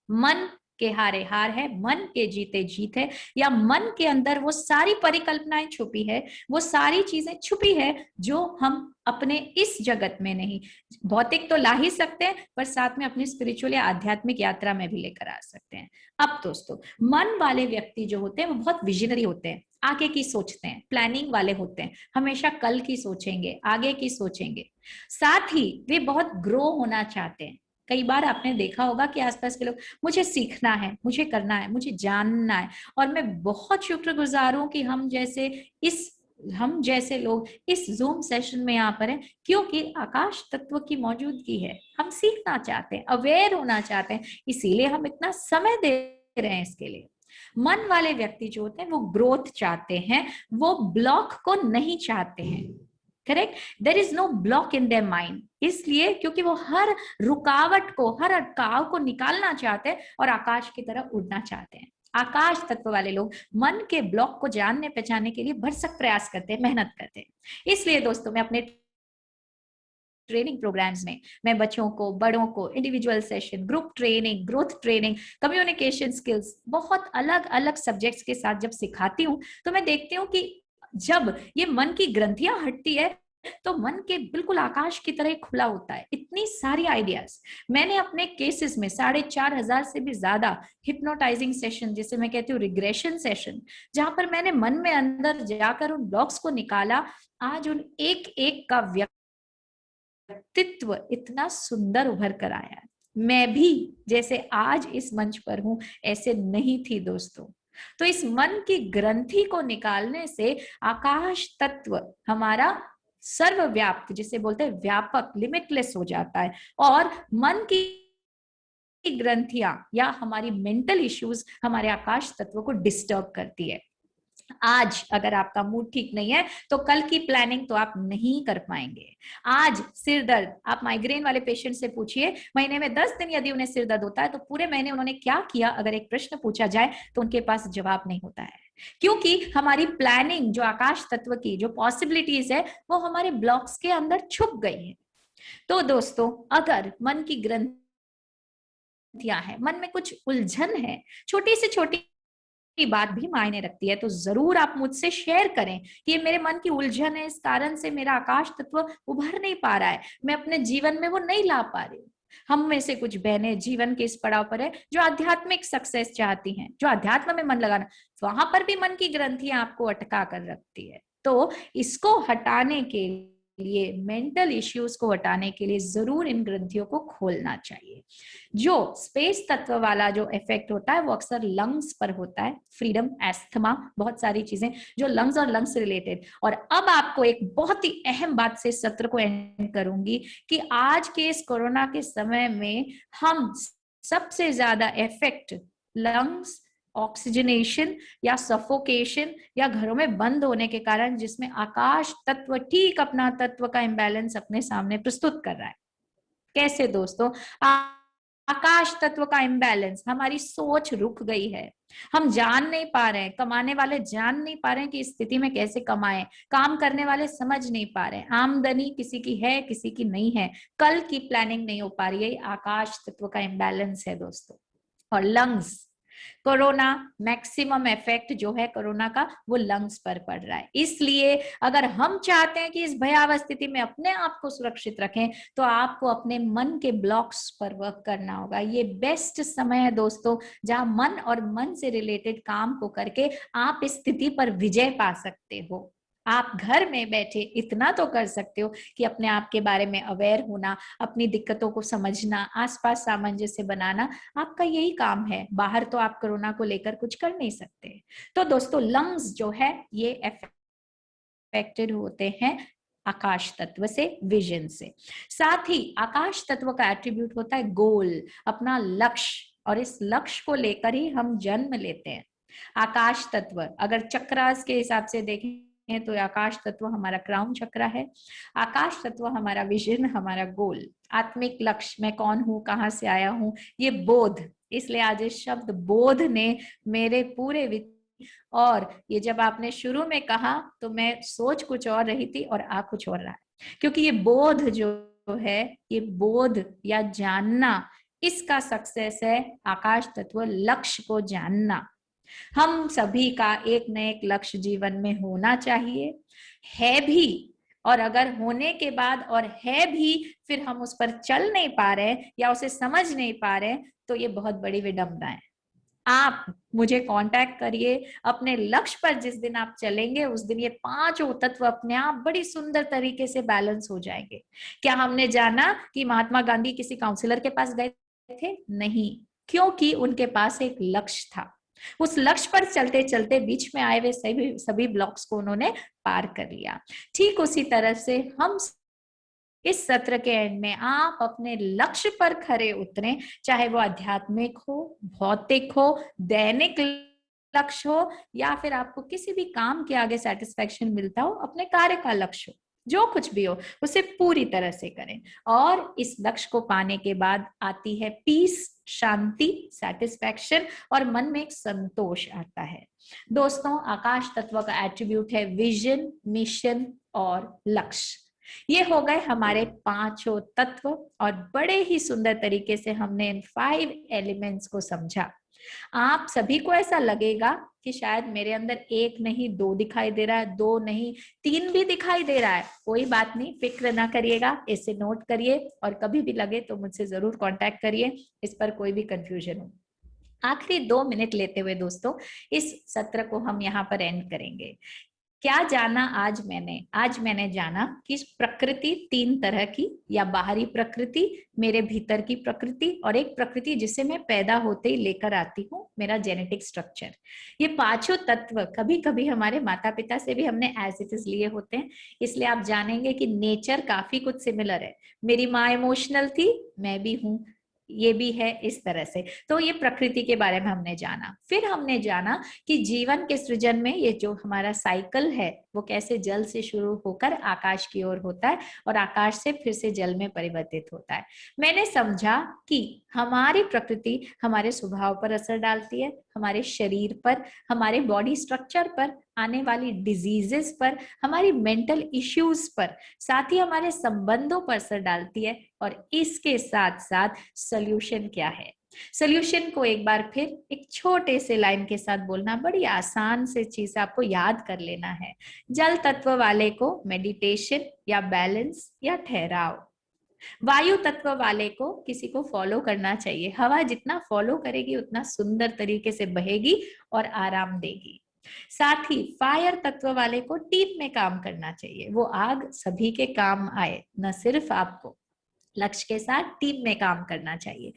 मन के हारे हार है, मन के जीते जीत है, या मन के अंदर वो सारी परिकल्पनाएं छुपी है, वो सारी चीजें छुपी है जो हम अपने इस जगत में नहीं, भौतिक तो ला ही सकते हैं, पर साथ में अपनी स्पिरिचुअल या आध्यात्मिक यात्रा में भी लेकर आ सकते हैं। अब दोस्तों, मन वाले व्यक्ति जो होते हैं वो बहुत विजनरी होते हैं, आगे की सोचते हैं, प्लानिंग वाले होते हैं, हमेशा कल की सोचेंगे, आगे की सोचेंगे, साथ ही वे बहुत ग्रो होना चाहते हैं। कई बार आपने देखा होगा कि आसपास के लोग, मुझे सीखना है, मुझे करना है, मुझे जानना है, और मैं बहुत शुक्रगुजार हूं कि हम जैसे लोग इस जूम सेशन में यहाँ पर हैं, क्योंकि आकाश तत्व की मौजूदगी है। हम सीखना चाहते हैं, अवेयर होना चाहते हैं, इसीलिए हम इतना समय दे रहे हैं इसके लिए। मन वाले व्यक्ति जो होते हैं वो ग्रोथ चाहते हैं, वो ब्लॉक को नहीं चाहते हैं। Correct, there is no block in their mind, इसलिए क्योंकि वो हर रुकावट को, हर अटकाव को निकालना चाहते हैं और आकाश की तरफ उड़ना चाहते हैं। आकाश तत्व वाले लोग मन के ब्लॉक को जानने पहचानने के लिए भरसक प्रयास करते हैं, मेहनत करते हैं। इसलिए दोस्तों, मैं अपने ट्रेनिंग प्रोग्राम्स में मैं बच्चों को, बड़ों को individual session, group training, growth training, communication skills, बहुत अलग अलग सब्जेक्ट्स के साथ जब सिखाती हूँ, तो मैं देखती हूँ कि जब ये मन की ग्रंथियां हटती है तो मन के बिल्कुल आकाश की तरह खुला होता है। इतनी सारी आइडियाज मैंने अपने केसेस में 4,500 से भी ज्यादा हिप्नोटाइजिंग सेशन, जिसे मैं कहती हूँ रिग्रेशन सेशन, जहां पर मैंने मन में अंदर जाकर उन ब्लॉक्स को निकाला, आज उन एक एक का व्यक्तित्व इतना सुंदर उभर कर आया है। मैं भी जैसे आज इस मंच पर हूं, ऐसे नहीं थी दोस्तों। तो इस मन की ग्रंथि को निकालने से आकाश तत्व हमारा सर्वव्याप्त, जिसे बोलते हैं व्यापक, लिमिटलेस हो जाता है, और मन की ग्रंथियां या हमारी मेंटल इश्यूज हमारे आकाश तत्व को डिस्टर्ब करती है। आज अगर आपका मूड ठीक नहीं है तो कल की प्लानिंग तो आप नहीं कर पाएंगे। आज सिर दर्द, आप माइग्रेन वाले पेशेंट से पूछिए, महीने में 10 दिन यदि उन्हें सिर दर्द होता है तो पूरे महीने उन्होंने क्या किया, अगर एक प्रश्न पूछा जाए तो उनके पास जवाब नहीं होता है, क्योंकि हमारी प्लानिंग, जो आकाश तत्व की जो पॉसिबिलिटीज है, वो हमारे ब्लॉक्स के अंदर छुप गई है। तो दोस्तों, अगर मन की ग्रंथियां है, मन में कुछ उलझन है, छोटी से छोटी की बात भी मायने रखती है, तो जरूर आप मुझसे शेयर करें कि ये मेरे मन की उलझन है, इस कारण से मेरा आकाश तत्व उभर नहीं पा रहा है, मैं अपने जीवन में वो नहीं ला पा रही हूँ। हम में से कुछ बहनें जीवन के इस पड़ाव पर है जो आध्यात्मिक सक्सेस चाहती हैं, जो अध्यात्म में मन लगाना, वहां पर भी मन की ग्रंथियां आपको अटका कर रखती है। तो इसको हटाने के लिए, मेंटल इश्यूज को हटाने के लिए जरूर इन ग्रंथियों को खोलना चाहिए। जो स्पेस तत्व वाला जो इफेक्ट होता है वो अक्सर लंग्स पर होता है, फ्रीडम, एस्थमा, बहुत सारी चीजें जो लंग्स और लंग्स रिलेटेड। और अब आपको एक बहुत ही अहम बात से सत्र को एंड करूंगी कि आज के इस कोरोना के समय में हम सबसे ज्यादा इफेक्ट लंग्स, ऑक्सीजनेशन या सफोकेशन या घरों में बंद होने के कारण, जिसमें आकाश तत्व ठीक अपना तत्व का इंबैलेंस अपने सामने प्रस्तुत कर रहा है। कैसे दोस्तों? आकाश तत्व का इंबैलेंस, हमारी सोच रुक गई है, हम जान नहीं पा रहे हैं, कमाने वाले जान नहीं पा रहे हैं कि इस स्थिति में कैसे कमाएं, काम करने वाले समझ नहीं पा रहे हैं, आमदनी किसी की है किसी की नहीं है, कल की प्लानिंग नहीं हो पा रही है, आकाश तत्व का इंबैलेंस है दोस्तों। और लंग्स, कोरोना मैक्सिमम इफेक्ट जो है कोरोना का वो लंग्स पर पड़ रहा है। इसलिए अगर हम चाहते हैं कि इस भयावह स्थिति में अपने आप को सुरक्षित रखें तो आपको अपने मन के ब्लॉक्स पर वर्क करना होगा। ये बेस्ट समय है दोस्तों जहां मन और मन से रिलेटेड काम को करके आप इस स्थिति पर विजय पा सकते हो। आप घर में बैठे इतना तो कर सकते हो कि अपने आप के बारे में अवेयर होना, अपनी दिक्कतों को समझना, आसपास सामंजस्य बनाना आपका यही काम है। बाहर तो आप कोरोना को लेकर कुछ कर नहीं सकते। तो दोस्तों लंग्स जो है ये अफेक्टेड होते हैं आकाश तत्व से, विजन से। साथ ही आकाश तत्व का एट्रीब्यूट होता है गोल, अपना लक्ष्य, और इस लक्ष्य को लेकर ही हम जन्म लेते हैं। आकाश तत्व अगर चक्रास के हिसाब से देखें तो आकाश तत्व हमारा क्राउन चक्र है। आकाश तत्व हमारा विजन, हमारा गोल, आत्मिक लक्ष्य, मैं कौन हूं, कहां से आया हूं, ये बोध। इसलिए आज इस शब्द बोध ने मेरे पूरे और ये जब आपने शुरू में कहा तो मैं सोच कुछ और रही थी और आ कुछ और रहा है, क्योंकि ये बोध जो है, ये बोध या जानना, इसका सक्सेस है आकाश तत्व लक्ष्य को जानना। हम सभी का एक न एक लक्ष्य जीवन में होना चाहिए, है भी, और अगर होने के बाद और है भी फिर हम उस पर चल नहीं पा रहे या उसे समझ नहीं पा रहे तो ये बहुत बड़ी विडंबना है। आप मुझे कांटेक्ट करिए। अपने लक्ष्य पर जिस दिन आप चलेंगे उस दिन ये पांचों तत्व अपने आप बड़ी सुंदर तरीके से बैलेंस हो जाएंगे। क्या हमने जाना कि महात्मा गांधी किसी काउंसलर के पास गए थे? नहीं, क्योंकि उनके पास एक लक्ष्य था। उस लक्ष्य पर चलते चलते बीच में आए हुए सभी ब्लॉक्स को उन्होंने पार कर लिया। ठीक उसी तरह से हम इस सत्र के एंड में आप अपने लक्ष्य पर खरे उतरें, चाहे वो आध्यात्मिक हो, भौतिक हो, दैनिक लक्ष्य हो, या फिर आपको किसी भी काम के आगे सेटिस्फेक्शन मिलता हो, अपने कार्य का लक्ष्य हो, जो कुछ भी हो उसे पूरी तरह से करें। और इस लक्ष्य को पाने के बाद आती है पीस, शांति, सेटिस्फेक्शन, और मन में एक संतोष आता है। दोस्तों आकाश तत्व का एट्रीब्यूट है विजन, मिशन और लक्ष्य। ये हो गए हमारे पांचों तत्व, और बड़े ही सुंदर तरीके से हमने इन 5 एलिमेंट्स को समझा। आप सभी को ऐसा लगेगा कि शायद मेरे अंदर एक नहीं 2 दिखाई दे रहा है, 2 नहीं 3 भी दिखाई दे रहा है। कोई बात नहीं, फिक्र ना करिएगा, इसे नोट करिए और कभी भी लगे तो मुझसे जरूर कांटेक्ट करिए इस पर कोई भी कंफ्यूजन हो। आखिरी 2 मिनट लेते हुए दोस्तों इस सत्र को हम यहाँ पर एंड करेंगे। क्या जाना आज मैंने जाना कि प्रकृति 3 तरह की, या बाहरी प्रकृति, मेरे भीतर की प्रकृति, और एक प्रकृति जिसे मैं पैदा होते ही लेकर आती हूँ, मेरा जेनेटिक स्ट्रक्चर। ये पांचों तत्व कभी कभी हमारे माता पिता से भी हमने एज इट इज लिए होते हैं। इसलिए आप जानेंगे कि नेचर काफी कुछ सिमिलर है। मेरी माँ इमोशनल थी, मैं भी हूँ, ये भी है, इस तरह से। तो ये प्रकृति के बारे में हमने जाना। फिर हमने जाना कि जीवन के सृजन में ये जो हमारा साइकिल है वो कैसे जल से शुरू होकर आकाश की ओर होता है और आकाश से फिर से जल में परिवर्तित होता है। मैंने समझा कि हमारी प्रकृति हमारे स्वभाव पर असर डालती है, हमारे शरीर पर, हमारे बॉडी स्ट्रक्चर पर, आने वाली डिजीजेस पर, हमारी मेंटल इश्यूज पर, साथ ही हमारे संबंधों पर असर डालती है। और इसके साथ साथ सॉल्यूशन क्या है, सॉल्यूशन को एक बार फिर एक छोटे से लाइन के साथ बोलना, बड़ी आसान से चीज आपको याद कर लेना है। जल तत्व वाले को मेडिटेशन या बैलेंस या ठहराव, वायु तत्व वाले को किसी को फॉलो करना चाहिए। हवा जितना फॉलो करेगी उतना सुंदर तरीके से बहेगी और आराम देगी। साथ ही फायर तत्व वाले को टीम में काम करना चाहिए, वो आग सभी के काम आए, न सिर्फ आपको। लक्ष्य के साथ टीम में काम करना चाहिए।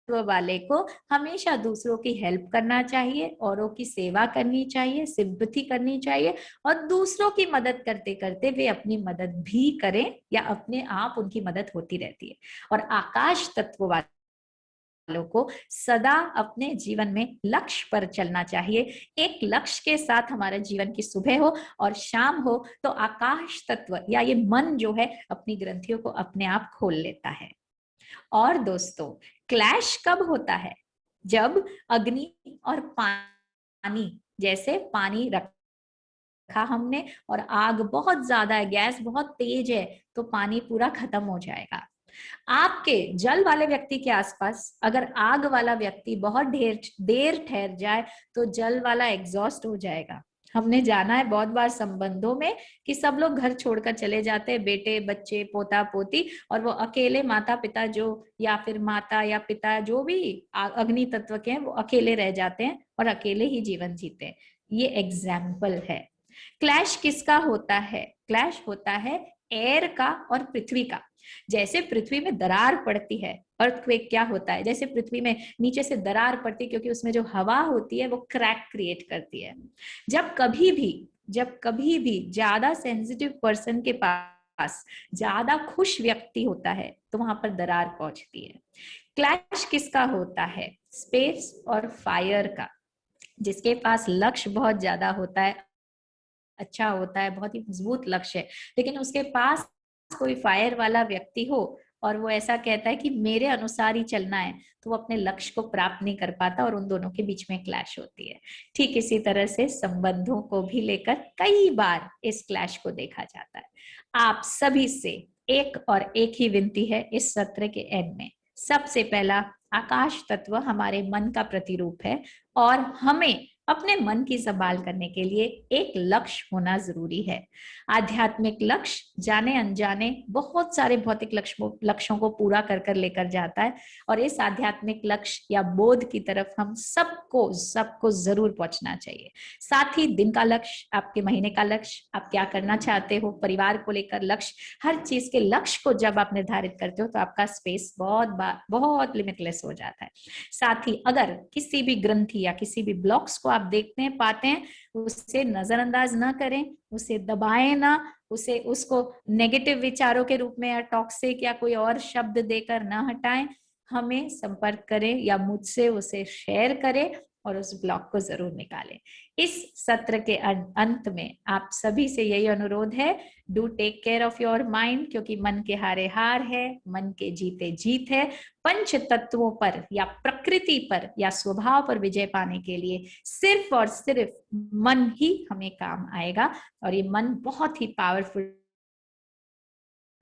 तत्व वाले को हमेशा दूसरों की हेल्प करना चाहिए, औरों की सेवा करनी चाहिए, सिंपैथी करनी चाहिए, और दूसरों की मदद करते करते वे अपनी मदद भी करें या अपने आप उनकी मदद होती रहती है। और आकाश तत्व वालों को सदा अपने जीवन में लक्ष्य पर चलना चाहिए। एक लक्ष्य के साथ हमारे जीवन की सुबह हो और शाम हो तो आकाश तत्व या ये मन जो है अपनी ग्रंथियों को अपने आप खोल लेता है। और दोस्तों क्लैश कब होता है? जब अग्नि और पानी, जैसे पानी रखा हमने और आग बहुत ज्यादा है, गैस बहुत तेज है, तो पानी पूरा खत्म हो जाएगा। आपके जल वाले व्यक्ति के आसपास अगर आग वाला व्यक्ति बहुत देर ठहर जाए तो जल वाला एग्जॉस्ट हो जाएगा। हमने जाना है बहुत बार संबंधों में कि सब लोग घर छोड़कर चले जाते हैं, बेटे बच्चे पोता पोती, और वो अकेले माता पिता जो या फिर माता या पिता जो भी अग्नि तत्व के हैं वो अकेले रह जाते हैं और अकेले ही जीवन जीते हैं। ये एग्जाम्पल है। क्लैश किसका होता है? क्लैश होता है एयर का और पृथ्वी का। जैसे पृथ्वी में दरार पड़ती है, अर्थक्वेक क्या होता है? जैसे पृथ्वी में नीचे से दरार पड़ती है क्योंकि उसमें जो हवा होती है वो क्रैक क्रिएट करती है। जब कभी भी ज्यादा सेंसिटिव पर्सन के पास ज्यादा खुश व्यक्ति होता है तो वहां पर दरार पहुंचती है। क्लैश किसका होता है? स्पेस और फायर का। जिसके पास लक्ष्य बहुत ज्यादा होता है, अच्छा होता है, बहुत ही मजबूत लक्ष्य है, लेकिन उसके पास कोई फायर वाला व्यक्ति हो और वो ऐसा कहता है कि मेरे अनुसार ही चलना है, तो वो अपने लक्ष्य को प्राप्त नहीं कर पाता और उन दोनों के बीच में क्लैश होती है। ठीक इसी तरह से संबंधों को भी लेकर कई बार इस क्लैश को देखा जाता है। आप सभी से एक और एक ही विनती है इस सत्र के एंड में। सबसे पहला, आकाश तत्व हमारे मन का प्रतिरूप है और हमें अपने मन की संभाल करने के लिए एक लक्ष्य होना जरूरी है। आध्यात्मिक लक्ष्य जाने अनजाने बहुत सारे भौतिक लक्ष्यों को पूरा कर लेकर जाता है और इस आध्यात्मिक लक्ष्य या बोध की तरफ हम सबको जरूर पहुंचना चाहिए। साथ ही दिन का लक्ष्य, आपके महीने का लक्ष्य, आप क्या करना चाहते हो, परिवार को लेकर लक्ष्य, हर चीज के लक्ष्य को जब आप निर्धारित करते हो तो आपका स्पेस बहुत लिमिटलेस हो जाता है। साथ ही अगर किसी भी ग्रंथि या किसी भी ब्लॉक्स को आप देखते हैं पाते हैं, उसे नजरअंदाज ना करें, उसे दबाएं ना, उसको नेगेटिव विचारों के रूप में या टॉक्सिक या कोई और शब्द देकर ना हटाएं। हमें संपर्क करें या मुझसे उसे शेयर करें और उस ब्लॉक को जरूर निकालें। इस सत्र के अंत में आप सभी से यही अनुरोध है, do take care of your mind, क्योंकि मन के हारे हार है, मन के जीते जीत है। पंच तत्वों पर या प्रकृति पर या स्वभाव पर विजय पाने के लिए सिर्फ और सिर्फ मन ही हमें काम आएगा और ये मन बहुत ही पावरफुल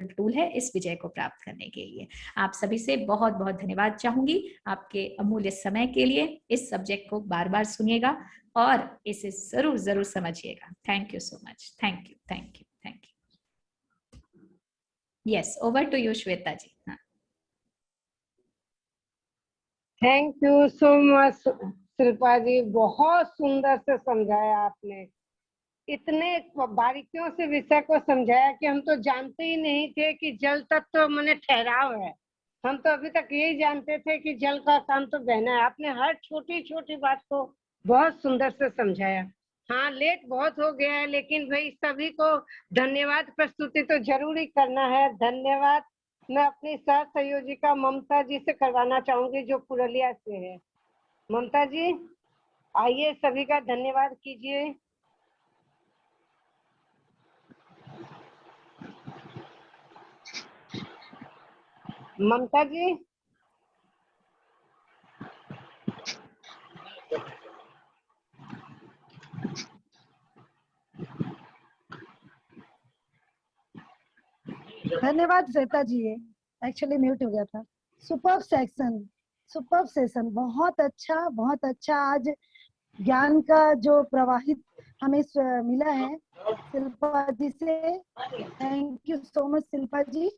टूल है इस विजय को प्राप्त करने के लिए। आप सभी से बहुत बहुत धन्यवाद चाहूंगी आपके अमूल्य समय के लिए। इस सब्जेक्ट को बार बार सुनिएगा और इसे जरूर जरूर समझिएगा। Thank you so much. Thank you thank you thank you. Yes, over to you Shweta ji. हाँ, thank you so much Shilpa ji, बहुत सुंदर से समझाया आपने, इतने बारीकियों से विषय को समझाया कि हम तो जानते ही नहीं थे कि जल तत्व तो माने ठहराव है। हम तो अभी तक यही जानते थे कि जल का काम तो बहना है। आपने हर छोटी छोटी बात को बहुत सुंदर से समझाया। हाँ, लेट बहुत हो गया है, लेकिन भाई सभी को धन्यवाद प्रस्तुति तो जरूर ही करना है। धन्यवाद मैं अपनी सह संयोजिका ममता जी से करवाना चाहूंगी जो पुरुलिया से है। ममता जी आइए, सभी का धन्यवाद कीजिए। ममता जी धन्यवाद श्वेता जी, एक्चुअली म्यूट हो गया था। सुपर्ब सेशन, बहुत अच्छा। आज ज्ञान का जो प्रवाहित हमें मिला है शिल्पा जी से, thank you so much Shilpa ji.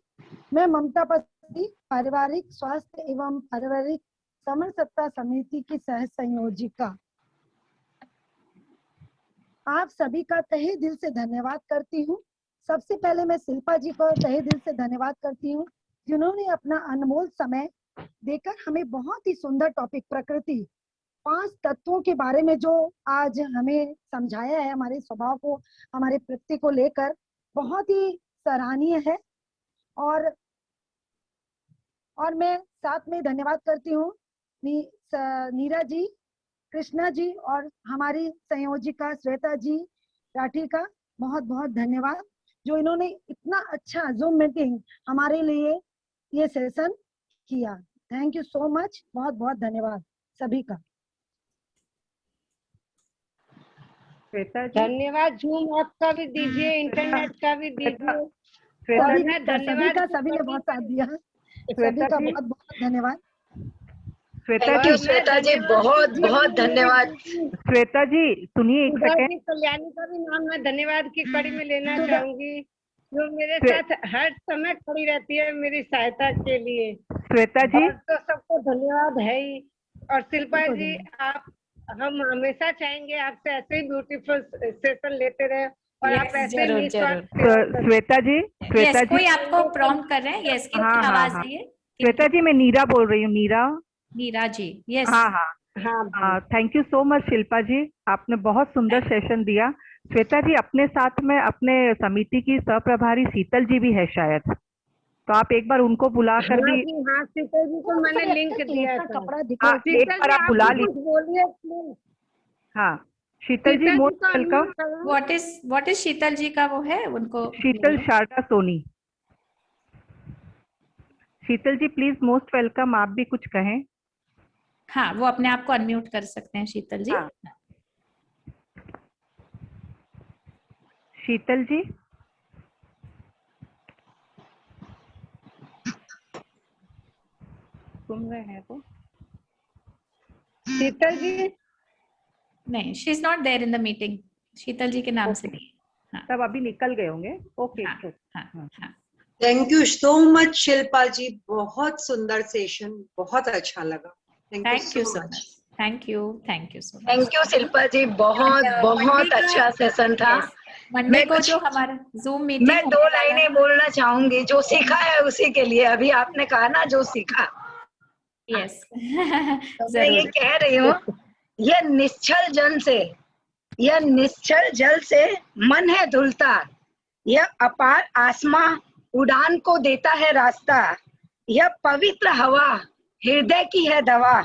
मैं ममता पति, पारिवारिक स्वास्थ्य एवं पारिवारिक समरसत्ता समिति की सह संयोजिका। आप सभी का तहे दिल से धन्यवाद करती हूँ। सबसे पहले मैं शिल्पा जी को तहे दिल से धन्यवाद करती हूँ जिन्होंने अपना अनमोल समय देकर हमें बहुत ही सुंदर टॉपिक प्रकृति 5 तत्वों के बारे में जो आज हमें समझाया है, हमारे स्वभाव को, हमारे प्रकृति को लेकर, बहुत ही सराहनीय है। और मैं साथ में धन्यवाद करती हूँ नीरा जी, कृष्णा जी और हमारी संयोजिका श्वेता जी राठी का बहुत बहुत धन्यवाद, जो इन्होंने इतना अच्छा जूम मीटिंग हमारे लिए ये सेशन किया। थैंक यू सो मच, बहुत बहुत धन्यवाद सभी का। श्वेता जी धन्यवाद। जूम ऐप का भी दीजिए, इंटरनेट का भी दीजिए। सभी का, सभी ने बहुत साथ दिया। सभी का बहुत बहुत धन्यवाद। श्वेता जी, श्वेता जी बहुत बहुत धन्यवाद। श्वेता जी सुनिए एक सेकेंड। कल्याणी का भी नाम मैं धन्यवाद की कड़ी में लेना चाहूंगी, जो मेरे साथ हर समय खड़ी रहती है मेरी सहायता के लिए। श्वेता जी, और तो सबको धन्यवाद है ही। और शिल्पा जी, आप, हम हमेशा चाहेंगे आपसे ऐसे ही ब्यूटीफुल सेशन लेते रहे और आप ऐसे ही निस्वार्थ सेवा करें। श्वेता जी, श्वेता जी, कोई आपको प्रॉम्प्ट कर रहे हैं? यस, किनकी आवाज है ये? श्वेता जी मैं नीरा बोल रही हूँ, नीरा जी। यस, हाँ, thank you so much Shilpa ji, आपने बहुत सुंदर सेशन दिया। श्वेता जी अपने साथ में अपने समिति की सहप्रभारी शीतल जी भी है शायद, तो आप एक बार उनको बुलाकर भी। हाँ, शीतल जी को मैंने लिंक दिया था। कपड़ा हाँ, एक बार आप बुला लीजिए। बोलिए प्लीज। हाँ शीतल जी मोस्ट वेलकम। व्हाट इज शीतल जी का वो है उनको? शीतल शारदा सोनी। शीतल जी प्लीज मोस्ट वेलकम, आप भी कुछ कहें। हाँ, वो अपने आप को अनम्यूट कर सकते हैं शीतल जी। हाँ। शीतल जी, सुन रहे हैं तो? शीतल जी नहीं, she is not there in the meeting. Sheetal ji के नाम से नहीं। हाँ, तब अभी निकल गए होंगे। ओके, हाँ। Thank you so much Shilpa ji, बहुत सुंदर सेशन, बहुत अच्छा लगा। Thank you so much. Thank you so much. Thank you Shilpa ji, बहुत बहुत अच्छा सेशन था। मंडे को जो हमारा जूम मीटिंग, मैं 2 लाइनें बोलना चाहूंगी। जो सीखा है उसी के लिए, अभी आपने कहा ना जो सीखा, यस तो मैं ये कह रही हूँ, यह निश्चल जल से मन है धुलता, यह अपार आसमां उड़ान को देता है रास्ता, यह पवित्र हवा हृदय की है दवा,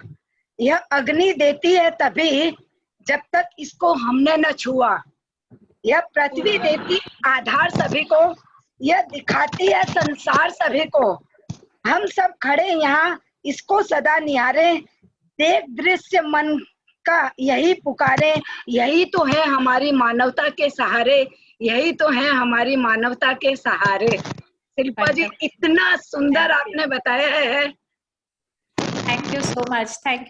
यह अग्नि देती है तभी जब तक इसको हमने न छुआ, यह पृथ्वी देती आधार सभी को, यह दिखाती है संसार सभी को, हम सब खड़े यहाँ इसको सदा निहारे, देख दृश्य मन का यही पुकारे, यही तो है हमारी मानवता के सहारे, यही तो है हमारी मानवता के सहारे। शिल्पा जी इतना सुंदर आपने बताया है। Thank you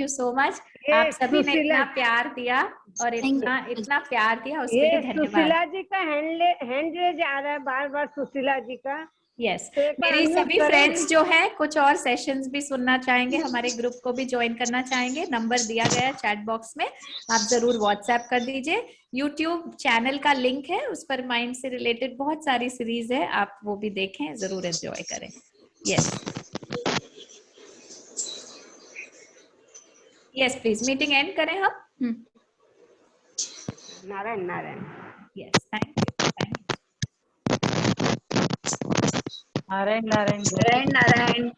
so much. आप सभी ने इतना प्यार दिया और इतना प्यार दिया, उसके लिए धन्यवाद। सुशीला जी का हैंड रेज आ रहा है बार सुशीला जी का। यस, मेरी सभी फ्रेंड्स जो है कुछ और सेशंस भी सुनना चाहेंगे, हमारे ग्रुप को भी ज्वाइन करना चाहेंगे, नंबर दिया गया है चैट बॉक्स में, आप जरूर व्हाट्सएप कर दीजिए। यूट्यूब चैनल का लिंक है, उस पर माइंड से रिलेटेड बहुत सारी सीरीज है, आप वो भी देखें, जरूर एंजॉय करें। यस प्लीज, मीटिंग एंड करें हम। Narayan. Yes, thank you. Narayan.